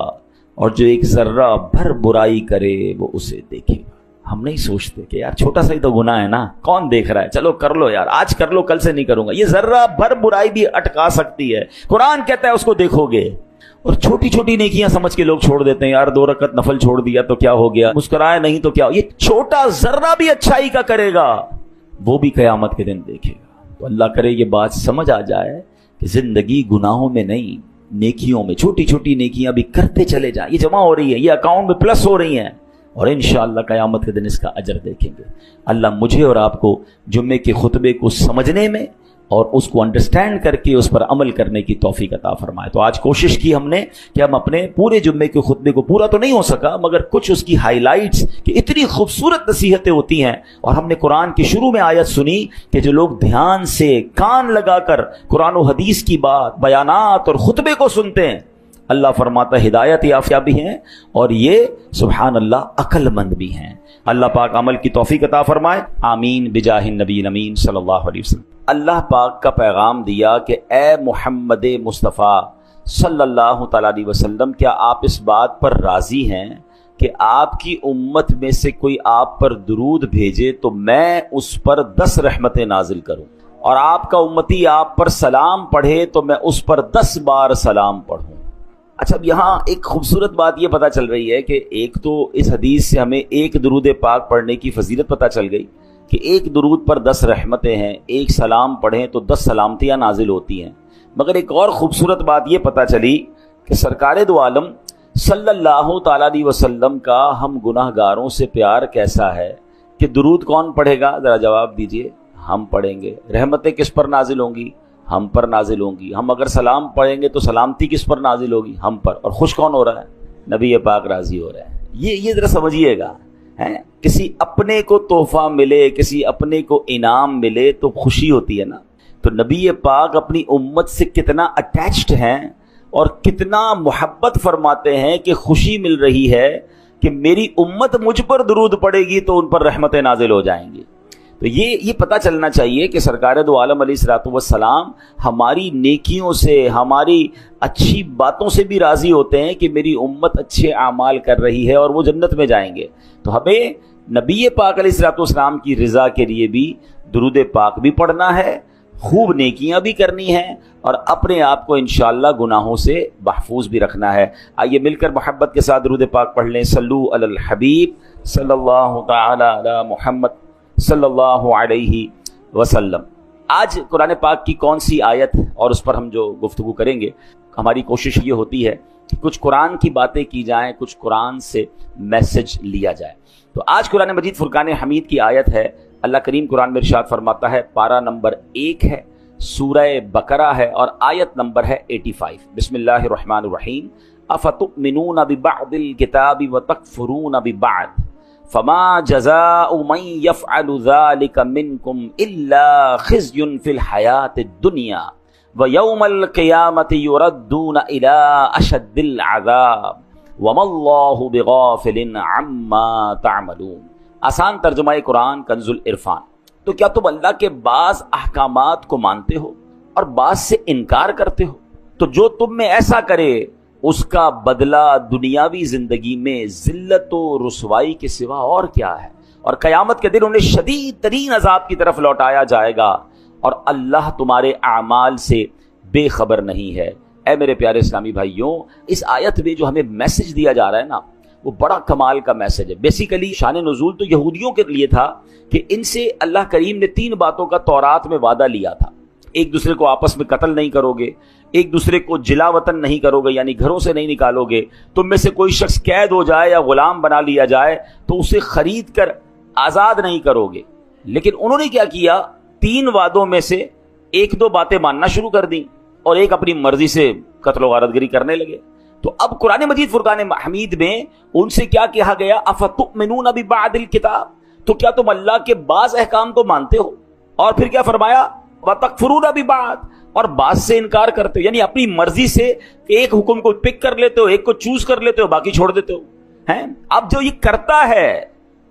اور جو ایک ذرہ بھر برائی کرے وہ اسے دیکھے گا۔ ہم نہیں سوچتے کہ یار چھوٹا سا ہی تو گناہ ہے نا، کون دیکھ رہا ہے، چلو کر لو یار، آج کر لو کل سے نہیں کروں گا۔ یہ ذرہ بھر برائی بھی اٹکا سکتی ہے، قرآن کہتا ہے اس کو دیکھو گے۔ اور چھوٹی چھوٹی نیکیاں سمجھ کے لوگ چھوڑ دیتے ہیں، یار 2 رکعت نفل چھوڑ دیا تو کیا ہو گیا، مسکرائے نہیں تو کیا، یہ چھوٹا ذرہ بھی اچھائی کا کرے گا وہ بھی قیامت کے دن دیکھے گا۔ تو اللہ کرے یہ بات سمجھ آ جائے کہ زندگی گناہوں میں نہیں، نیکیوں میں، چھوٹی چھوٹی نیکیاں بھی کرتے چلے جائیں، یہ جمع ہو رہی ہیں، یہ اکاؤنٹ میں پلس ہو رہی ہیں، اور انشاءاللہ قیامت کے دن اس کا اجر دیکھیں گے۔ اللہ مجھے اور آپ کو جمعے کے خطبے کو سمجھنے میں اور اس کو انڈرسٹینڈ کر کے اس پر عمل کرنے کی توفیق عطا فرمائے۔ تو آج کوشش کی ہم نے کہ ہم اپنے پورے جمعے کے خطبے کو، پورا تو نہیں ہو سکا مگر کچھ اس کی ہائی لائٹس، کہ اتنی خوبصورت نصیحتیں ہوتی ہیں، اور ہم نے قرآن کی شروع میں آیت سنی کہ جو لوگ دھیان سے کان لگا کر قرآن و حدیث کی بات، بیانات اور خطبے کو سنتے ہیں، اللہ فرماتا ہے ہدایت یافتہ بھی ہیں، اور یہ سبحان اللہ عقل مند بھی ہیں۔ اللہ پاک عمل کی توفیق عطا فرمائے، آمین بجاہ النبی الامین صلی اللہ علیہ وسلم۔ اللہ پاک کا پیغام دیا کہ اے محمد مصطفیٰ صلی اللہ تعالیٰ علیہ وسلم، کیا آپ اس بات پر راضی ہیں کہ آپ کی امت میں سے کوئی آپ پر درود بھیجے تو میں اس پر 10 رحمتیں نازل کروں، اور آپ کا امتی آپ پر سلام پڑھے تو میں اس پر 10 بار سلام پڑھوں۔ اچھا، اب یہاں ایک خوبصورت بات یہ پتہ چل رہی ہے کہ ایک تو اس حدیث سے ہمیں ایک درود پاک پڑھنے کی فضیلت پتہ چل گئی کہ ایک درود پر 10 رحمتیں ہیں، ایک سلام پڑھیں تو 10 سلامتیاں نازل ہوتی ہیں، مگر ایک اور خوبصورت بات یہ پتہ چلی کہ سرکار دو عالم صلی اللہ تعالیٰ علیہ وسلم کا ہم گناہ گاروں سے پیار کیسا ہے کہ درود کون پڑھے گا؟ ذرا جواب دیجئے۔ ہم پڑھیں گے۔ رحمتیں کس پر نازل ہوں گی؟ ہم پر نازل ہوں گی۔ ہم اگر سلام پڑھیں گے تو سلامتی کس پر نازل ہوگی؟ ہم پر۔ اور خوش کون ہو رہا ہے؟ نبی پاک راضی ہو رہا ہے۔ یہ ذرا سمجھیے گا، کسی اپنے کو تحفہ ملے، کسی اپنے کو انعام ملے تو خوشی ہوتی ہے نا۔ تو نبی پاک اپنی امت سے کتنا اٹیچڈ ہیں اور کتنا محبت فرماتے ہیں کہ خوشی مل رہی ہے کہ میری امت مجھ پر درود پڑے گی تو ان پر رحمتیں نازل ہو جائیں گی۔ تو یہ پتہ چلنا چاہیے کہ سرکار دو عالم علیہ الصلوۃ والسلام ہماری نیکیوں سے، ہماری اچھی باتوں سے بھی راضی ہوتے ہیں کہ میری امت اچھے اعمال کر رہی ہے اور وہ جنت میں جائیں گے۔ تو ہمیں نبی پاک علیہ الصلوۃ والسلام کی رضا کے لیے بھی درود پاک بھی پڑھنا ہے، خوب نیکیاں بھی کرنی ہیں، اور اپنے آپ کو انشاءاللہ گناہوں سے محفوظ بھی رکھنا ہے۔ آئیے مل کر محبت کے ساتھ درود پاک پڑھ لیں۔ صلو علی الحبیب صلی اللہ تعالی علی محمد صلی اللہ علیہ وسلم۔ آج قرآن پاک کی کون سی آیت اور اس پر ہم جو گفتگو کریں گے، ہماری کوشش یہ ہوتی ہے کہ کچھ قرآن کی باتیں کی جائیں، کچھ قرآن سے میسج لیا جائے۔ تو آج قرآن مجید فرقان حمید کی آیت ہے۔ اللہ کریم قرآن میں ارشاد فرماتا ہے، پارہ نمبر 1 ہے، سورہ بقرہ ہے، اور آیت نمبر ہے 85۔ بسم اللہ الرحمن الرحیم۔ افتؤمنون ببعض الکتاب وتکفرون ببعض فما جزاء من يفعل ذلك منكم الا خزي في الحياة الدنيا وَيَوْمَ الْقِيَامَةِ يُرَدُّونَ إِلَىٰ أَشَدِّ الْعَذَابِ وَمَا اللَّهُ بِغَافِلٍ عَمَّا تَعْمَلُونَ۔ آسان ترجمہ قرآن کنز العرفان۔ تو کیا تم اللہ کے بعض احکامات کو مانتے ہو اور بعض سے انکار کرتے ہو؟ تو جو تم میں ایسا کرے اس کا بدلہ دنیاوی زندگی میں ذلت و رسوائی کے سوا اور کیا ہے، اور قیامت کے دن انہیں شدید ترین عذاب کی طرف لوٹایا جائے گا، اور اللہ تمہارے اعمال سے بے خبر نہیں ہے۔ اے میرے پیارے اسلامی بھائیوں، اس آیت میں جو ہمیں میسج دیا جا رہا ہے نا، وہ بڑا کمال کا میسج ہے۔ بیسیکلی شان نزول تو یہودیوں کے لیے تھا کہ ان سے اللہ کریم نے 3 باتوں کا تورات میں وعدہ لیا تھا۔ ایک دوسرے کو آپس میں قتل نہیں کرو گے، ایک دوسرے کو جلا وطن نہیں کرو گے، یعنی گھروں سے نہیں نکالو گے، تم میں سے کوئی شخص قید ہو جائے یا غلام بنا لیا جائے تو اسے خرید کر آزاد نہیں کرو گے۔ لیکن انہوں نے کیا کیا، 3 وعدوں میں سے 1-2 باتیں ماننا شروع کر دیں اور ایک اپنی مرضی سے قتل و غارت گری کرنے لگے۔ تو اب قرآن مجید فرقان حمید میں ان سے کیا کہا گیا، افتؤمنون ببعض الکتاب، تو کیا تم اللہ کے بعض احکام کو مانتے ہو، اور پھر کیا فرمایا، وتکفرون ببعض، اور بعض سے انکار کرتے ہو، یعنی اپنی مرضی سے ایک حکم کو پک کر لیتے ہو، ایک کو چوز کر لیتے ہو، باقی چھوڑ دیتے ہو ہیں۔ اب جو یہ کرتا ہے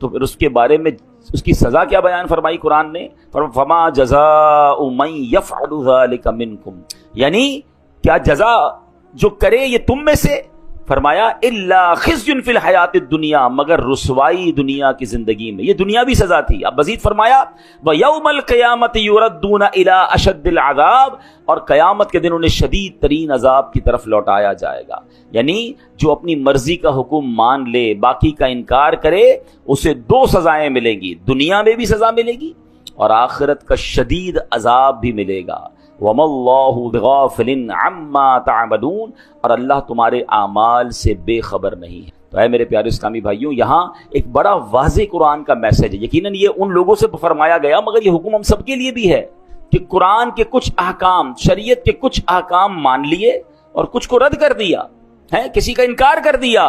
تو پھر اس کے بارے میں اس کی سزا کیا بیان فرمائی قرآن نے، فما جزاء من یفعل ذلک منکم، یعنی کیا جزا جو کرے یہ تم میں سے، فرمایا الا خزی فی الحیات الدنیا، مگر رسوائی دنیا کی زندگی میں، یہ دنیاوی سزا تھی۔ اب مزید فرمایا وَيَوْمَ الْقِيَامَةِ يُرَدُّونَ إِلَىٰ أَشَدِّ الْعَذَابِ، اور قیامت کے دن انہیں شدید ترین عذاب کی طرف لوٹایا جائے گا۔ یعنی جو اپنی مرضی کا حکم مان لے، باقی کا انکار کرے، اسے 2 سزائیں ملیں گی، دنیا میں بھی سزا ملے گی اور آخرت کا شدید عذاب بھی ملے گا۔ وَمَا اللَّهُ بِغَافِلٍ عَمَّا تَعْمَلُونَ، اور اللہ تمہارے اعمال سے بے خبر نہیں ہے۔ تو اے میرے پیارے اسلامی بھائیوں، یہاں ایک بڑا واضح قرآن کا میسج ہے۔ یقیناً یہ ان لوگوں سے فرمایا گیا، مگر یہ حکم ہم سب کے لیے بھی ہے کہ قرآن کے کچھ احکام، شریعت کے کچھ احکام مان لیے اور کچھ کو رد کر دیا ہے، کسی کا انکار کر دیا،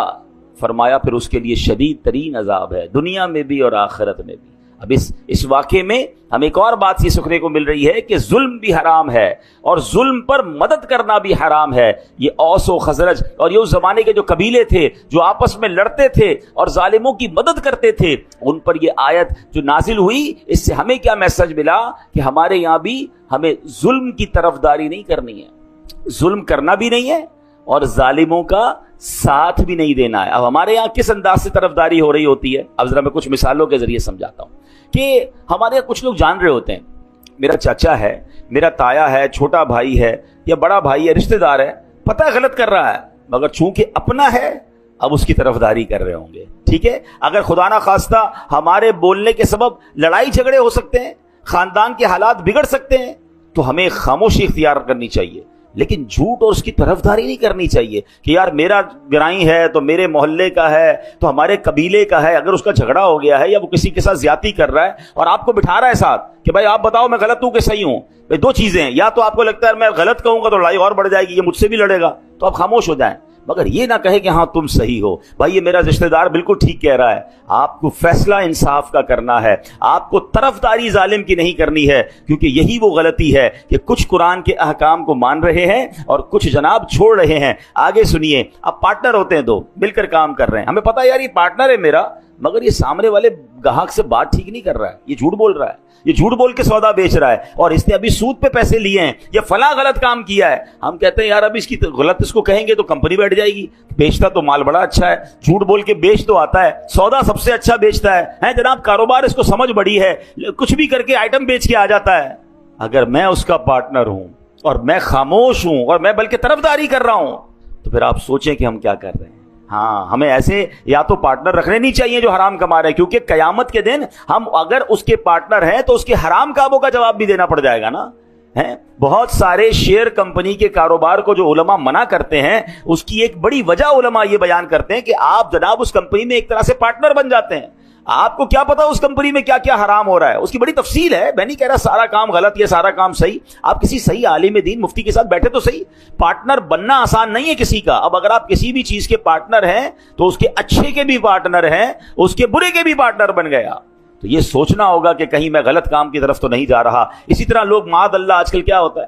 فرمایا پھر اس کے لیے شدید ترین عذاب ہے، دنیا میں بھی اور آخرت میں بھی۔ اب اس واقعے میں ہمیں ایک اور بات یہ سننے کو مل رہی ہے کہ ظلم بھی حرام ہے اور ظلم پر مدد کرنا بھی حرام ہے۔ یہ اوس و خزرج اور یہ اس زمانے کے جو قبیلے تھے جو آپس میں لڑتے تھے اور ظالموں کی مدد کرتے تھے، ان پر یہ آیت جو نازل ہوئی، اس سے ہمیں کیا میسج ملا کہ ہمارے یہاں بھی ہمیں ظلم کی طرفداری نہیں کرنی ہے، ظلم کرنا بھی نہیں ہے اور ظالموں کا ساتھ بھی نہیں دینا ہے۔ اب ہمارے یہاں کس انداز سے طرفداری ہو رہی ہوتی ہے، اب ذرا میں کچھ مثالوں کے ذریعے سمجھاتا ہوں کہ ہمارے یہاں کچھ لوگ جان رہے ہوتے ہیں، میرا چاچا ہے، میرا تایا ہے، چھوٹا بھائی ہے یا بڑا بھائی ہے، رشتہ دار ہے، پتہ ہے غلط کر رہا ہے، مگر چونکہ اپنا ہے اب اس کی طرفداری کر رہے ہوں گے۔ ٹھیک ہے، اگر خدا نہ خواستہ ہمارے بولنے کے سبب لڑائی جھگڑے ہو سکتے ہیں، خاندان کے حالات بگڑ سکتے ہیں، تو ہمیں خاموشی اختیار کرنی چاہیے، لیکن جھوٹ اور اس کی طرفداری نہیں کرنی چاہیے کہ یار میرا گرائی ہے تو میرے محلے کا ہے تو ہمارے قبیلے کا ہے، اگر اس کا جھگڑا ہو گیا ہے یا وہ کسی کے ساتھ زیادتی کر رہا ہے اور آپ کو بٹھا رہا ہے ساتھ کہ بھائی آپ بتاؤ میں غلط ہوں کہ صحیح ہوں، بھائی 2 چیزیں ہیں، یا تو آپ کو لگتا ہے میں غلط کہوں گا تو لڑائی اور بڑھ جائے گی، یہ مجھ سے بھی لڑے گا، تو آپ خاموش ہو جائیں، مگر یہ نہ کہے کہ ہاں تم صحیح ہو، بھائی یہ میرا رشتہ دار بالکل ٹھیک کہہ رہا ہے۔ آپ کو فیصلہ انصاف کا کرنا ہے، آپ کو طرفداری ظالم کی نہیں کرنی ہے، کیونکہ یہی وہ غلطی ہے کہ کچھ قرآن کے احکام کو مان رہے ہیں اور کچھ جناب چھوڑ رہے ہیں۔ آگے سنیے، اب پارٹنر ہوتے ہیں 2 مل کر کام کر رہے ہیں، ہمیں پتا ہے یار یہ پارٹنر ہے میرا، مگر یہ سامنے والے گاہک سے بات ٹھیک نہیں کر رہا ہے، یہ جھوٹ بول رہا ہے، یہ جھوٹ بول کے سودا بیچ رہا ہے اور اس نے ابھی سود پہ پیسے لیے ہیں، یہ فلاں غلط کام کیا ہے۔ ہم کہتے ہیں یار اب اس کی غلط اس کو کہیں گے تو کمپنی بیٹھ جائے گی، بیچتا تو مال بڑا اچھا ہے، جھوٹ بول کے بیچ تو آتا ہے، سودا سب سے اچھا بیچتا ہے جناب، کاروبار اس کو سمجھ بڑی ہے، کچھ بھی کر کے آئٹم بیچ کے آ جاتا ہے۔ اگر میں اس کا پارٹنر ہوں اور میں خاموش ہوں اور میں بلکہ طرفداری کر رہا ہوں، تو پھر آپ سوچیں کہ ہم کیا کر رہے ہیں۔ ہاں، ہمیں ایسے یا تو پارٹنر رکھنے نہیں چاہیے جو حرام کما رہے ہیں، کیونکہ قیامت کے دن ہم اگر اس کے پارٹنر ہیں تو اس کے حرام کاموں کا جواب بھی دینا پڑ جائے گا نا۔ بہت سارے شیئر کمپنی کے کاروبار کو جو علماء منع کرتے ہیں، اس کی ایک بڑی وجہ علماء یہ بیان کرتے ہیں کہ آپ جناب اس کمپنی میں ایک طرح سے پارٹنر بن جاتے ہیں، آپ کو کیا پتا اس کمپنی میں کیا کیا حرام ہو رہا ہے، اس کی بڑی تفصیل ہے، میں نہیں کہہ رہا سارا کام غلط یا سارا کام صحیح، آپ کسی صحیح عالم دین مفتی کے ساتھ بیٹھے تو صحیح، پارٹنر بننا آسان نہیں ہے کسی کا۔ اب اگر آپ کسی بھی چیز کے پارٹنر ہیں تو اس کے اچھے کے بھی پارٹنر ہیں، اس کے برے کے بھی پارٹنر بن گیا، تو یہ سوچنا ہوگا کہ کہیں میں غلط کام کی طرف تو نہیں جا رہا۔ اسی طرح لوگ معاذ اللہ آج کل کیا ہوتا ہے،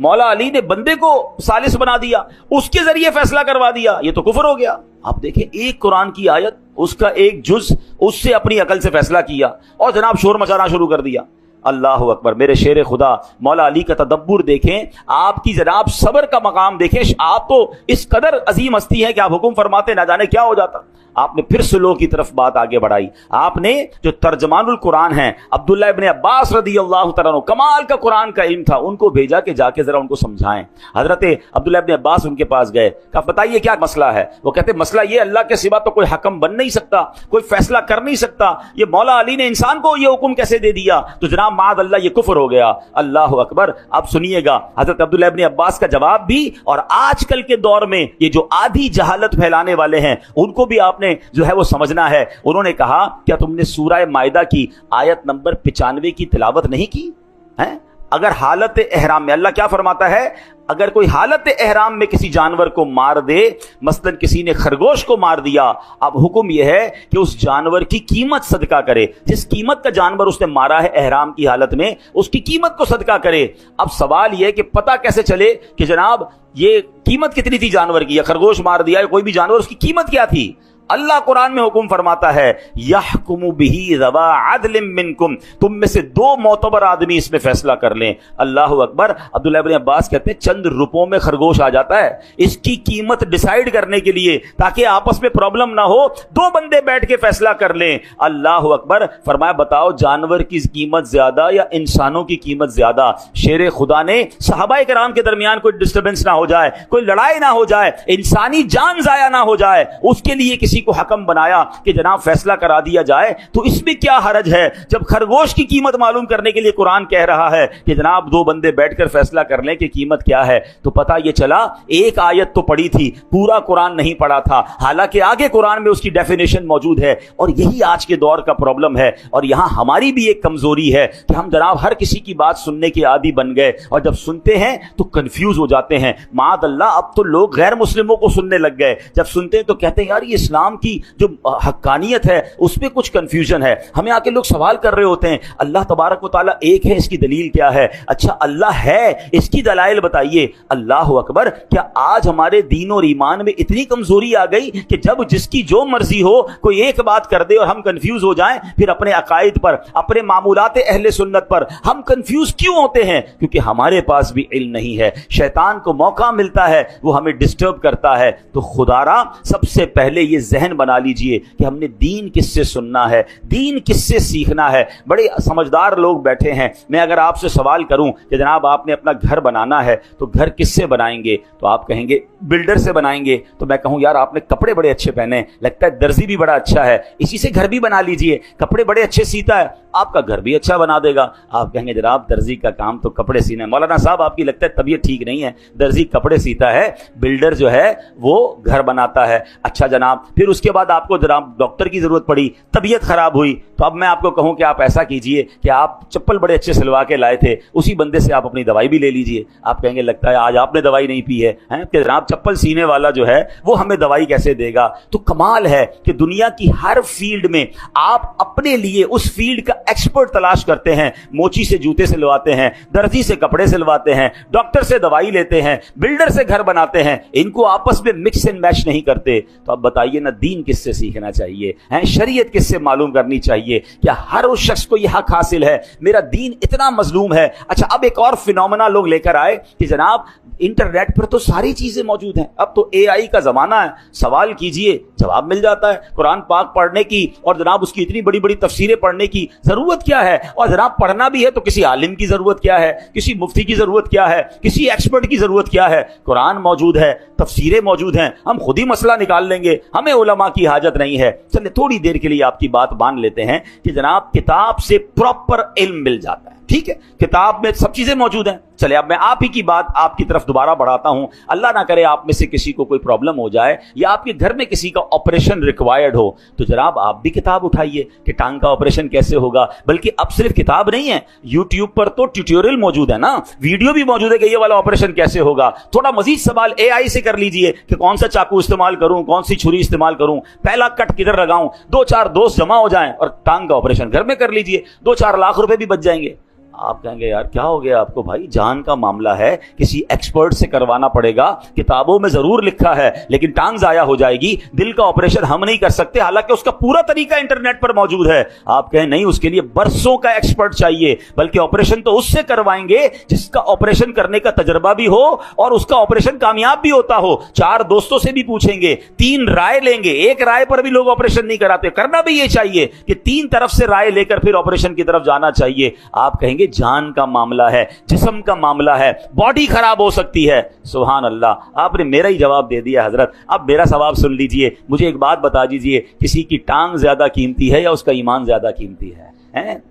مولا علی نے بندے کو ثالث بنا دیا, اس کے ذریعے فیصلہ کروا دیا, یہ تو کفر ہو گیا. آپ دیکھیں ایک قرآن کی آیت, اس کا ایک جز, اس سے اپنی عقل سے فیصلہ کیا اور جناب شور مچانا شروع کر دیا. اللہ اکبر. میرے شیر خدا مولا علی کا تدبر دیکھیں, آپ کی جناب صبر کا مقام دیکھیں. آپ تو اس قدر عظیم ہستی ہیں کہ آپ حکم فرماتے نہ جانے کیا ہو جاتا. آپ نے پھر سلو کی طرف بات آگے بڑھائی. آپ نے جو ترجمان القرآن ہیں عبداللہ ابن عباس رضی اللہ تعالیٰ عنہ, کمال کا قرآن کا علم تھا, ان کو بھیجا کہ جا کے ذرا ان کو سمجھائیں. حضرت عبداللہ ابن عباس ان کے پاس گئے, کہا بتائیے کیا مسئلہ ہے. وہ کہتے مسئلہ یہ, اللہ کے سوا تو کوئی حکم بن نہیں سکتا, کوئی فیصلہ کر نہیں سکتا, یہ مولا علی نے انسان کو یہ حکم کیسے دے دیا. تو جناب معاذ اللہ یہ کفر ہو گیا. اللہ اکبر. اب سنیے گا حضرت عبداللہ ابن عباس کا جواب بھی, اور آج کل کے دور میں یہ جو آدھی جہالت پھیلانے والے ہیں ان کو بھی آپ نے جو ہے وہ سمجھنا ہے. انہوں نے کہا کیا تم نے سورہ مائدہ کی آیت نمبر 95 کی تلاوت نہیں کی ہے؟ اگر حالت احرام میں, اللہ کیا فرماتا ہے, اگر کوئی حالت احرام میں کسی جانور کو مار دے, مثلا کسی نے خرگوش کو مار دیا, اب حکم یہ ہے کہ اس جانور کی قیمت صدقہ کرے. جس قیمت کا جانور اس نے مارا ہے احرام کی حالت میں, اس کی قیمت کو صدقہ کرے. اب سوال یہ ہے کہ پتہ کیسے چلے کہ جناب یہ قیمت کتنی تھی جانور کی, یا خرگوش مار دیا یا کوئی بھی جانور, اس کی قیمت کیا تھی. اللہ قرآن میں حکم فرماتا ہے یحکم بہ ذوا عدل منکم, تم میں سے 2 معتبر آدمی اس میں فیصلہ کر لیں. اللہ اکبر. عبداللہ ابن عباس کہتے ہیں چند روپوں میں خرگوش آ جاتا ہے, اس کی قیمت ڈیسائیڈ کرنے کے لیے تاکہ آپس میں پرابلم نہ ہو, 2 بندے بیٹھ کے فیصلہ کر لیں. اللہ اکبر. فرمایا بتاؤ جانور کی قیمت زیادہ یا انسانوں کی قیمت زیادہ. شیر خدا نے صحابہ کرام کے درمیان کوئی ڈسٹربنس نہ ہو جائے, کوئی لڑائی نہ ہو جائے, انسانی جان ضائع نہ ہو جائے, اس کے لیے کسی کو حکم بنایا کہ جناب فیصلہ کرا دیا جائے. تو اس میں کیا حرج ہے جب خرگوش کی قیمت معلوم کرنے کے لیے قرآن کہہ رہا ہے کہ جناب 2 بندے بیٹھ کر فیصلہ کر لیں کہ قیمت کیا ہے. تو پتہ یہ چلا ایک آیت تو پڑھی تھی, پورا قرآن نہیں پڑھا تھا, حالانکہ آگے قرآن میں اس کی ڈیفینیشن موجود ہے. اور یہی آج کے دور کا پرابلم ہے, اور یہاں ہماری بھی ایک کمزوری ہے کہ ہم جناب ہر کسی کی بات سننے کے عادی بن گئے, اور جب سنتے ہیں تو کنفیوز ہو جاتے ہیں. معاذ اللہ اب تو لوگ غیر مسلموں کو سننے لگ گئے, جب سنتے ہیں تو کہتے ہیں یار یہ اسلام کی جو حقانیت ہے اس میں کچھ کنفیوژن ہے. ہمیں آ کے لوگ سوال کر رہے ہوتے ہیں اللہ تبارک و تعالیٰ ایک ہے, اس کی دلیل کیا ہے. اچھا اللہ ہے, اس کی دلائل بتائیے. اللہ اکبر. کیا آج ہمارے دین اور ایمان میں اتنی کمزوری آ گئی کہ جب جس کی جو مرضی ہو کوئی ایک بات کر دے اور ہم کنفیوز ہو جائیں, پھر اپنے عقائد پر, اپنے معمولات اہل سنت پر ہم کنفیوز کیوں ہوتے ہیں؟ کیونکہ ہمارے پاس بھی علم نہیں ہے. شیطان کو موقع ملتا ہے, وہ ہمیں ڈسٹرب کرتا ہے. تو خدا را سب سے پہلے یہ ذہن بنا لیجئے کہ ہم نے دین کس سے سننا ہے, دین کس سے سیکھنا ہے. بڑے سمجھدار لوگ بیٹھے ہیں. میں اگر آپ سے سوال کروں کہ جناب آپ نے اپنا گھر بنانا ہے تو گھر کس سے بنائیں گے, تو آپ کہیں گے بلڈر سے بنائیں گے. تو میں کہوں یار آپ نے کپڑے بڑے اچھے پہنے, لگتا ہے درزی بھی بڑا اچھا ہے, اسی سے گھر بھی بنا لیجئے, کپڑے بڑے اچھے سیتا ہے, آپ کا گھر بھی اچھا بنا دے گا. آپ کہیں گے جناب درزی کا کام تو کپڑے سینا ہے. مولانا صاحب آپ کی لگتا ہے طبیعت ٹھیک نہیں ہے, درزی کپڑے سیتا ہے, بلڈر جو ہے وہ گھر بناتا ہے. اچھا جناب, پھر اس کے بعد آپ کو جناب ڈاکٹر کی ضرورت پڑی, طبیعت خراب ہوئی, تو اب میں آپ کو کہوں کہ آپ ایسا کیجئے کہ آپ چپل بڑے اچھے سلوا کے لائے تھے, اسی بندے سے آپ اپنی دوائی بھی لے لیجئے. آپ کہیں گے لگتا ہے آج آپ نے دوائی نہیں پی ہے کہ جناب چپل سینے والا جو ہے وہ ہمیں دوائی کیسے دے گا. تو کمال ہے کہ دنیا کی ہر فیلڈ میں آپ اپنے لیے اس فیلڈ کا ایکسپرٹ تلاش کرتے ہیں. موچی سے جوتے سلواتے ہیں, درزی سے کپڑے سلواتے ہیں, ڈاکٹر سے دوائی لیتے ہیں, بلڈر سے گھر بناتے ہیں, ان کو آپس میں مکس اینڈ میچ نہیں کرتے. تو اب بتائیے نا دین کس سے سیکھنا چاہیے, شریعت کس سے معلوم کرنی چاہیے؟ کیا ہر اس شخص کو یہ حق حاصل ہے میرا دین اتنا مظلوم ہے؟ اچھا اب ایک اور فینومینا لوگ لے کر آئے کہ جناب انٹرنیٹ پر تو ساری چیزیں موجود ہیں, اب تو اے آئی کا زمانہ ہے, سوال کیجئے جواب مل جاتا ہے. قرآن پاک پڑھنے کی اور جناب اس کی اتنی بڑی بڑی تفسیریں پڑھنے کی ضرورت کیا ہے؟ اور جناب پڑھنا بھی ہے تو کسی عالم کی ضرورت کیا ہے, کسی مفتی کی ضرورت کیا ہے, کسی ایکسپرٹ کی ضرورت کیا ہے؟ قرآن موجود ہے, تفسیریں موجود ہیں, ہم خود ہی مسئلہ نکال لیں گے, ہمیں علماء کی حاجت نہیں ہے. چلے تھوڑی دیر کے لیے آپ کی بات مان لیتے ہیں کہ جناب کتاب سے پراپر علم مل جاتا ہے. ٹھیک ہے, کتاب میں سب چیزیں موجود ہیں. چلے اب میں آپ ہی کی بات آپ کی طرف دوبارہ بڑھاتا ہوں. اللہ نہ کرے آپ میں سے کسی کو کوئی پرابلم ہو جائے یا آپ کے گھر میں کسی کا آپریشن ریکوائرڈ ہو, تو جناب آپ بھی کتاب اٹھائیے کہ ٹانگ کا آپریشن کیسے ہوگا. بلکہ اب صرف کتاب نہیں ہے, یوٹیوب پر تو ٹیوٹوریل موجود ہے نا, ویڈیو بھی موجود ہے کہ یہ والا آپریشن کیسے ہوگا. تھوڑا مزید سوال اے آئی سے کر لیجئے کہ کون سا چاقو استعمال کروں, کون سی چھری استعمال کروں, پہلا کٹ کدھر لگاؤں. 2-4 دوست جمع ہو جائیں اور ٹانگ کا آپریشن گھر میں کر لیجئے, 2-4 لاکھ روپے بھی بچ جائیں گے. آپ کہیں گے یار کیا ہو گیا آپ کو؟ بھائی جان کا معاملہ ہے، کسی ایکسپرٹ سے کروانا پڑے گا، کتابوں میں ضرور لکھا ہے لیکن ٹانگ ضائع ہو جائے گی، دل کا آپریشن ہم نہیں کر سکتے، حالانکہ اس کا پورا طریقہ انٹرنیٹ پر موجود ہے۔ آپ کہیں نہیں، اس کے لیے برسوں کا ایکسپرٹ چاہیے، بلکہ آپریشن تو اس سے کروائیں گے جس کا آپریشن کرنے کا تجربہ بھی ہو اور اس کا آپریشن کامیاب بھی ہوتا ہو۔ 4 دوستوں سے بھی پوچھیں گے، 3 رائے لیں گے، ایک رائے پر بھی لوگ آپریشن نہیں کراتے۔ کرنا بھی یہ چاہیے کہ 3 طرف سے رائے لے کر پھر آپریشن کی طرف جانا چاہیے۔ آپ کہیں گے جان کا معاملہ ہے، جسم کا معاملہ ہے، باڈی خراب ہو سکتی ہے۔ سبحان اللہ، آپ نے میرا ہی جواب دے دیا حضرت۔ اب میرا سواب سن لیجئے، مجھے ایک بات بتا دیجئے، کسی کی ٹانگ زیادہ قیمتی ہے یا اس کا ایمان زیادہ قیمتی ہے؟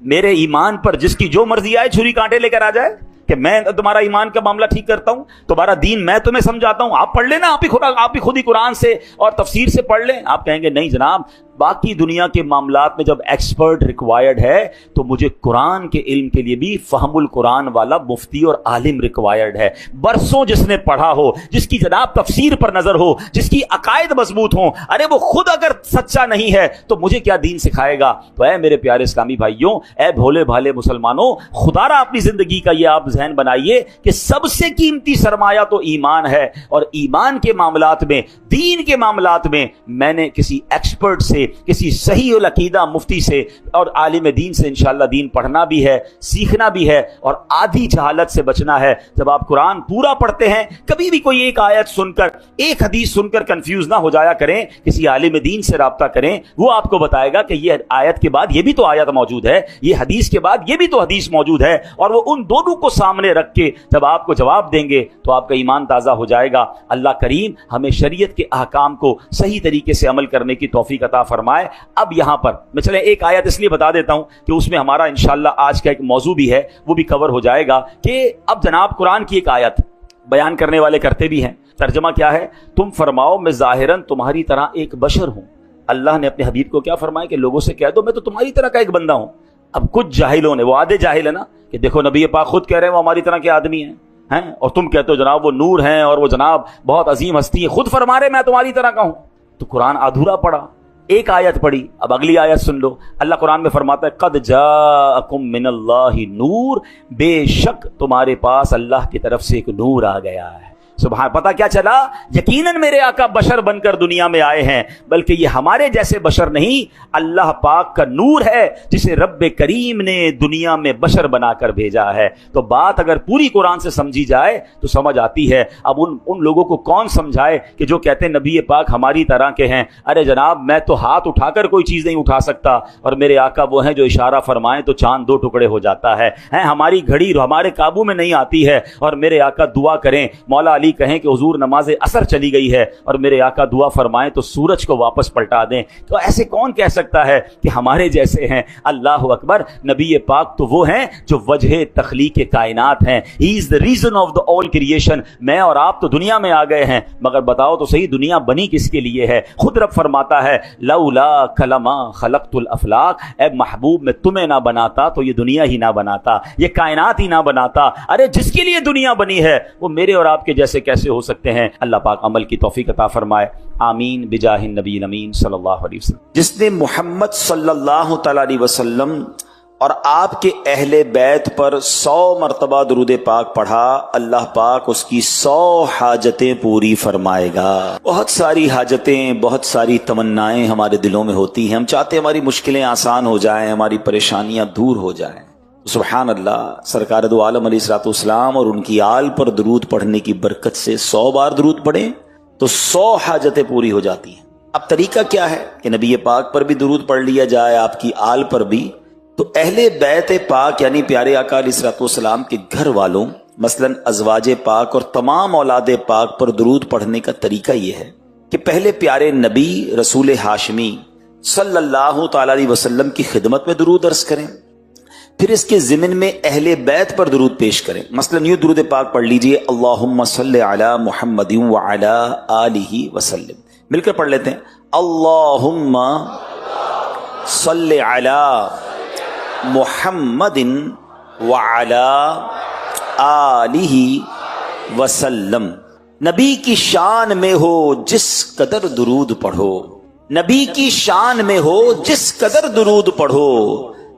میرے ایمان پر جس کی جو مرضی آئے چھری کانٹے لے کر آ جائے کہ میں تمہارا ایمان کا معاملہ ٹھیک کرتا ہوں، تمہارا دین میں تمہیں سمجھاتا ہوں، آپ پڑھ لینا، آپ ہی خود ہی قرآن سے اور تفسیر سے پڑھ لیں۔ آپ کہیں گے نہیں جناب، باقی دنیا کے معاملات میں جب ایکسپرٹ ریکوائرڈ ہے تو مجھے قرآن کے علم کے لیے بھی فہم القرآن والا مفتی اور عالم ریکوائرڈ ہے، برسوں جس نے پڑھا ہو، جس کی جناب تفسیر پر نظر ہو، جس کی عقائد مضبوط ہوں۔ ارے وہ خود اگر سچا نہیں ہے تو مجھے کیا دین سکھائے گا؟ تو اے میرے پیارے اسلامی بھائیوں، اے بھولے بھالے مسلمانوں، خدا را اپنی زندگی کا یہ آپ ذہن بنائیے کہ سب سے قیمتی سرمایہ تو ایمان ہے، اور ایمان کے معاملات میں، دین کے معاملات میں میں نے کسی ایکسپرٹ سے، کسی صحیح العقیدہ مفتی سے اور عالم دین سے انشاءاللہ دین پڑھنا بھی ہے، سیکھنا بھی ہے، اور آدھی جہالت سے بچنا ہے۔ جب آپ قرآن پورا پڑھتے ہیں، کبھی بھی کوئی ایک آیت سن کر، ایک حدیث سن کر کنفیوز نہ ہو جایا کریں، کسی عالم دین سے رابطہ کریں، وہ آپ کو بتائے گا کہ یہ آیت کے بعد یہ بھی تو آیت موجود ہے، یہ حدیث کے بعد یہ بھی تو حدیث موجود ہے، اور وہ ان دونوں کو سامنے رکھ کے جب آپ کو جواب دیں گے تو آپ کا ایمان تازہ ہو جائے گا۔ اللہ کریم ہمیں شریعت کے احکام کو صحیح طریقے سے عمل کرنے کی توفیق عطا فرمائے۔ اب یہاں پر میں چلیں ایک آیت اس لیے بتا دیتا ہوں کہ اس میں ہمارا انشاءاللہ آج کا ایک موضوع بھی ہے، وہ بھی کور ہو جائے گا کہ اب جناب قرآن کی ایک آیت بیان کرنے والے کرتے بھی ہیں، ترجمہ کیا ہے؟ تم فرماؤ میں ظاہراً تمہاری طرح ایک بشر ہوں۔ اللہ نے اپنے حبیب کو کیا فرمایا کہ لوگوں سے کہہ دو میں تو تمہاری طرح کا ایک بندہ ہوں۔ اب کچھ جاہلوں نے، وہ آدھے جاہل ہے نا، کہ دیکھو نبی پاک خود کہہ رہے ہیں وہ ہماری طرح کے آدمی ہیں، اور تم کہتے ہو جناب وہ نور ہیں اور وہ جناب بہت عظیم ہستی ہے، خود فرما رہے میں تمہاری طرح کا ہوں۔ تو قرآن ادھورا پڑا، ایک آیت پڑھی، اب اگلی آیت سن لو۔ اللہ قرآن میں فرماتا ہے قد جاءکم من اللہ نور، بے شک تمہارے پاس اللہ کی طرف سے ایک نور آ گیا ہے۔ سبحان، پتہ کیا چلا؟ یقیناً میرے آقا بشر بن کر دنیا میں آئے ہیں، بلکہ یہ ہمارے جیسے بشر نہیں، اللہ پاک کا نور ہے جسے رب کریم نے دنیا میں بشر بنا کر بھیجا ہے۔ تو بات اگر پوری قرآن سے سمجھی جائے تو سمجھ آتی ہے۔ اب ان لوگوں کو کون سمجھائے کہ جو کہتے ہیں نبی پاک ہماری طرح کے ہیں؟ ارے جناب میں تو ہاتھ اٹھا کر کوئی چیز نہیں اٹھا سکتا، اور میرے آقا وہ ہیں جو اشارہ فرمائیں تو چاند 2 ٹکڑے ہو جاتا ہے۔ ہماری گھڑی ہمارے قابو میں نہیں آتی ہے، اور میرے آقا دعا کریں، مولا علی کہیں کہ حضور نماز عصر چلی گئی ہے، اور میرے آقا دعا فرمائیں تو سورج کو واپس پلٹا دیں۔ تو ایسے کون کہہ سکتا ہے کہ ہمارے جیسے ہیں؟ اللہ اکبر، نبی پاک تو وہ ہیں جو وجہ تخلیق کائنات ہیں۔ ہی از the reason of the all creation۔ میں اور آپ تو دنیا میں آ گئے ہیں، مگر بتاؤ تو صحیح دنیا بنی کس کے لیے ہے؟ خود رب فرماتا ہے لولا کلما خلقت الافلاق، اے محبوب میں تمہیں نہ بناتا تو یہ دنیا ہی نہ بناتا، یہ کائنات ہی نہ بناتا۔ ارے جس کے لیے دنیا بنی ہے وہ میرے اور آپ کے جیسے کیسے ہو سکتے ہیں؟ اللہ پاک عمل کی توفیق عطا فرمائے، آمین بجاہ النبی الامین صلی اللہ علیہ وسلم۔ جس نے محمد صلی اللہ تعالی علیہ وسلم اور آپ کے اہل بیت پر 100 مرتبہ درود پاک پڑھا، اللہ پاک اس کی 100 حاجتیں پوری فرمائے گا۔ بہت ساری حاجتیں، بہت ساری تمنائیں ہمارے دلوں میں ہوتی ہیں، ہم چاہتے ہیں ہماری مشکلیں آسان ہو جائیں، ہماری پریشانیاں دور ہو جائیں۔ سبحان اللہ، سرکار دو عالم علیہ الصلوۃ والسلام اور ان کی آل پر درود پڑھنے کی برکت سے 100 بار درود پڑھیں تو 100 حاجتیں پوری ہو جاتی ہیں۔ اب طریقہ کیا ہے کہ نبی پاک پر بھی درود پڑھ لیا جائے، آپ کی آل پر بھی؟ تو اہل بیت پاک یعنی پیارے آقا علیہ الصلوۃ والسلام کے گھر والوں، مثلاً ازواج پاک اور تمام اولاد پاک پر درود پڑھنے کا طریقہ یہ ہے کہ پہلے پیارے نبی رسول ہاشمی صلی اللہ تعالی علیہ وسلم کی خدمت میں درود عرض کریں، پھر اس کے ضمن میں اہل بیت پر درود پیش کریں۔ مثلا یوں درود پاک پڑھ لیجئے اللہم صلی علی محمد وعلی آلہ وسلم، مل کر پڑھ لیتے ہیں اللہم صلی علی محمد وعلی آلہ وسلم۔ نبی کی شان میں ہو جس قدر درود پڑھو، نبی کی شان میں ہو جس قدر درود پڑھو،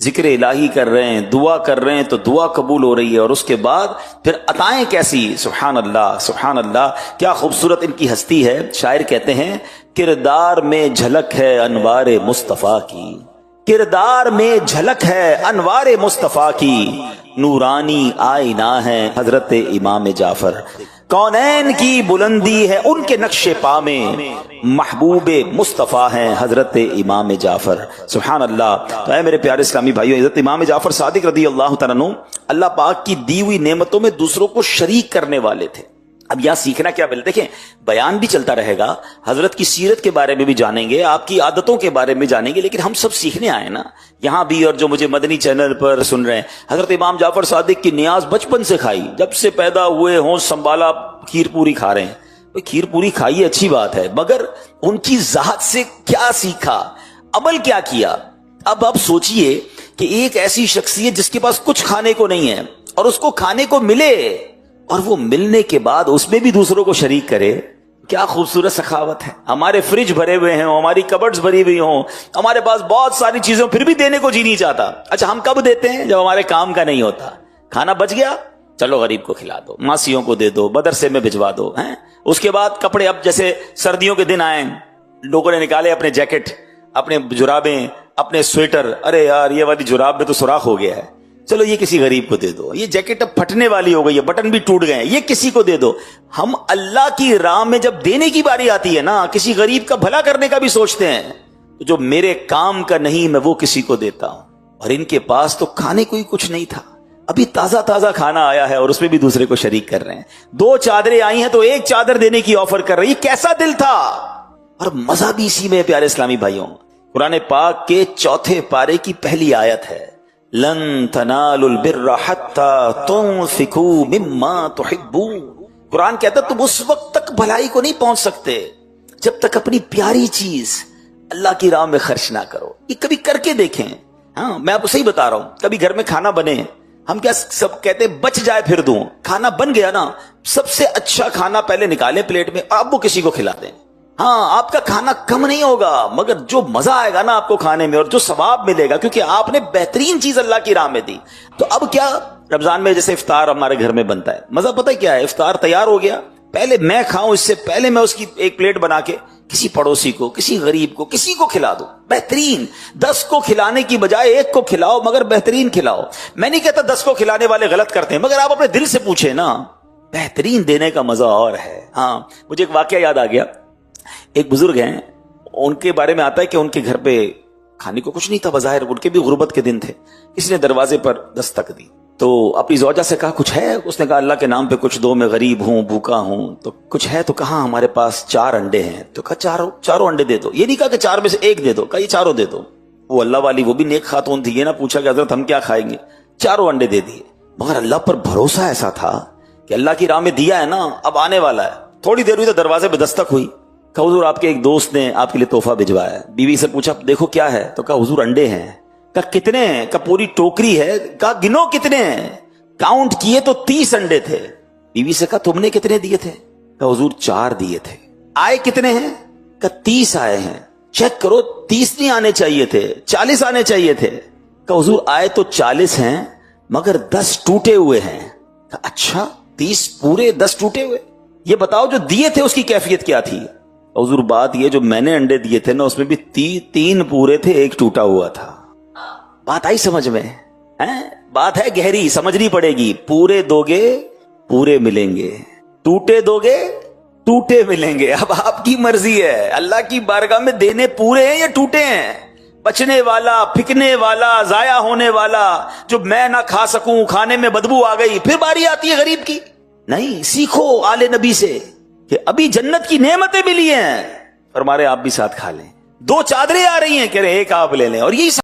ذکر الہی کر رہے ہیں، دعا کر رہے ہیں تو دعا قبول ہو رہی ہے، اور اس کے بعد پھر عطائیں کیسی، سبحان اللہ سبحان اللہ، کیا خوبصورت ان کی ہستی ہے۔ شاعر کہتے ہیں کردار میں جھلک ہے انوار مصطفیٰ کی، کردار میں جھلک ہے انوار مصطفیٰ کی، نورانی آئینہ ہے حضرت امام جعفر، کونین کی بلندی ہے ان کے نقش پا میں، محبوب مصطفیٰ ہیں حضرت امام جعفر، سبحان اللہ۔ تو اے میرے پیارے اسلامی بھائیوں، حضرت امام جعفر صادق رضی اللہ تعالیٰ عنہ اللہ پاک کی دی ہوئی نعمتوں میں دوسروں کو شریک کرنے والے تھے۔ اب یہاں سیکھنا کیا ملتا، دیکھیں بیان بھی چلتا رہے گا، حضرت کی سیرت کے بارے میں بھی جانیں گے، آپ کی عادتوں کے بارے میں جانیں گے، لیکن ہم سب سیکھنے آئے نا یہاں بھی، اور جو مجھے مدنی چینل پر سن رہے ہیں، حضرت امام جعفر صادق کی نیاز بچپن سے کھائی، جب سے پیدا ہوئے ہوں سنبھالا کھیر پوری کھا رہے ہیں۔ کھیر پوری کھائی اچھی بات ہے، مگر ان کی ذات سے کیا سیکھا، عمل کیا کیا۔ اب آپ سوچئے کہ ایک ایسی شخصیت جس کے پاس کچھ کھانے کو نہیں ہے اور اس کو کھانے کو ملے، اور وہ ملنے کے بعد اس میں بھی دوسروں کو شریک کرے، کیا خوبصورت سخاوت ہے۔ ہمارے فریج بھرے ہوئے ہیں، ہماری کبڈز بھری ہوئی ہوں، ہمارے پاس بہت ساری چیزیں، پھر بھی دینے کو جی نہیں چاہتا۔ اچھا ہم کب دیتے ہیں؟ جب ہمارے کام کا نہیں ہوتا۔ کھانا بچ گیا، چلو غریب کو کھلا دو، ماسیوں کو دے دو، مدرسے میں بھجوا دو، ہیں۔ اس کے بعد کپڑے، اب جیسے سردیوں کے دن آئے، لوگوں نے نکالے اپنے جیکٹ، اپنے جرابیں، اپنے سویٹر، ارے یار یہ والی جراب میں تو سوراخ ہو گیا ہے، چلو یہ کسی غریب کو دے دو، یہ جیکٹ اب پھٹنے والی ہو گئی ہے، بٹن بھی ٹوٹ گئے ہیں، یہ کسی کو دے دو۔ ہم اللہ کی راہ میں جب دینے کی باری آتی ہے نا، کسی غریب کا بھلا کرنے کا بھی سوچتے ہیں، جو میرے کام کا نہیں میں وہ کسی کو دیتا ہوں۔ اور ان کے پاس تو کھانے کو ہی کچھ نہیں تھا، ابھی تازہ تازہ کھانا آیا ہے اور اس میں بھی دوسرے کو شریک کر رہے ہیں۔ 2 چادریں آئی ہیں تو 1 چادر دینے کی آفر کر رہے ہیں، یہ کیسا دل تھا۔ اور مزہ بھی اسی میں پیارے اسلامی بھائیوں، قرآن پاک کے 4 پارے کی پہلی آیت ہے، لن تنالوا البر حتى تنفقوا مما تحبون۔ قرآن کہتا ہے تم اس وقت تک بھلائی کو نہیں پہنچ سکتے جب تک اپنی پیاری چیز اللہ کی راہ میں خرچ نہ کرو۔ یہ کبھی کر کے دیکھیں۔ ہاں میں آپ کو صحیح بتا رہا ہوں، کبھی گھر میں کھانا بنے، ہم کیا سب کہتے ہیں بچ جائے پھر دوں، کھانا بن گیا نا، سب سے اچھا کھانا پہلے نکالیں پلیٹ میں اور اب وہ کسی کو کھلا دیں۔ ہاں آپ کا کھانا کم نہیں ہوگا، مگر جو مزہ آئے گا نا آپ کو کھانے میں، اور جو ثواب ملے گا، کیونکہ آپ نے بہترین چیز اللہ کی راہ میں دی۔ تو اب کیا، رمضان میں جیسے افطار ہمارے گھر میں بنتا ہے، مزہ پتہ کیا ہے، افطار تیار ہو گیا، پہلے میں کھاؤں، اس سے پہلے میں اس کی ایک پلیٹ بنا کے کسی پڑوسی کو، کسی غریب کو، کسی کو کھلا دو، بہترین۔ 10 کو کھلانے کی بجائے 1 کو کھلاؤ، مگر بہترین کھلاؤ۔ میں نہیں کہتا 10 کو کھلانے والے غلط کرتے ہیں، مگر آپ اپنے دل سے پوچھیں نا، بہترین دینے کا مزہ اور ہے۔ ہاں مجھے ایک واقعہ یاد آ گیا، ایک بزرگ ہیں، ان کے بارے میں آتا ہے کہ ان کے گھر پہ کھانے کو کچھ نہیں تھا بظاہر، ان کے بھی غربت کے دن تھے، کسی نے دروازے پر دستک دی تو اپنی زوجہ سے کہا کچھ ہے؟ اس نے کہا اللہ کے نام پہ کچھ دو، میں غریب ہوں، بھوکا ہوں۔ تو کچھ ہے؟ تو کہا ہمارے پاس 4 انڈے ہیں۔ تو کہا چاروں انڈے دے دو، یہ نہیں کہا کہ 4 میں سے 1 دے دو، کہا یہ 4 دے دو۔ وہ اللہ والی، وہ بھی نیک خاتون تھی، یہ نہ پوچھا کہ حضرت ہم کیا کھائیں گے، 4 انڈے دے دیے۔ مگر اللہ پر بھروسہ ایسا تھا کہ اللہ کی راہ میں دیا ہے نا، اب آنے والا ہے۔ تھوڑی دیر ہوئی تو دروازے پہ دستک ہوئی، کہا حضور آپ کے ایک دوست نے آپ کے لیے تحفہ بھجوایا ہے۔ بیوی سے پوچھا دیکھو کیا ہے؟ تو کہا حضور انڈے ہیں۔ کہا کتنے ہیں؟ کہا پوری ٹوکری ہے۔ کہا گنو کتنے ہیں؟ کاؤنٹ کیے تو 30 انڈے تھے۔ بیوی سے کہا تم نے کتنے دیے تھے؟ کہا حضور 4 دیے تھے۔ آئے کتنے ہیں؟ کہا 30 آئے ہیں۔ چیک کرو 30 نہیں آنے چاہیے تھے، 40 آنے چاہیے تھے۔ کہا حضور آئے تو 40 ہیں مگر 10 ٹوٹے ہوئے ہیں۔ کہا اچھا 30 پورے 10 ٹوٹے ہوئے؟ یہ بتاؤ جو دیے تھے اس کی کیفیت کیا تھی؟ حضور بات یہ جو میں نے انڈے دیے تھے نا، اس میں بھی 3 پورے تھے، 1 ٹوٹا ہوا تھا۔ بات آئی سمجھ میں؟ بات ہے گہری، سمجھنی پڑے گی۔ پورے دو گے پورے ملیں گے، ٹوٹے دو گے ٹوٹے ملیں گے۔ اب آپ کی مرضی ہے، اللہ کی بارگاہ میں دینے پورے ہیں یا ٹوٹے ہیں؟ بچنے والا، پھکنے والا، ضائع ہونے والا، جو میں نہ کھا سکوں، کھانے میں بدبو آ گئی، پھر باری آتی ہے غریب کی۔ نہیں، سیکھو آل نبی سے کہ ابھی جنت کی نعمتیں ملی ہیں، فرمارے آپ بھی ساتھ کھا لیں۔ 2 چادریں آ رہی ہیں، کہہ رہے 1 آپ لے لیں، اور یہی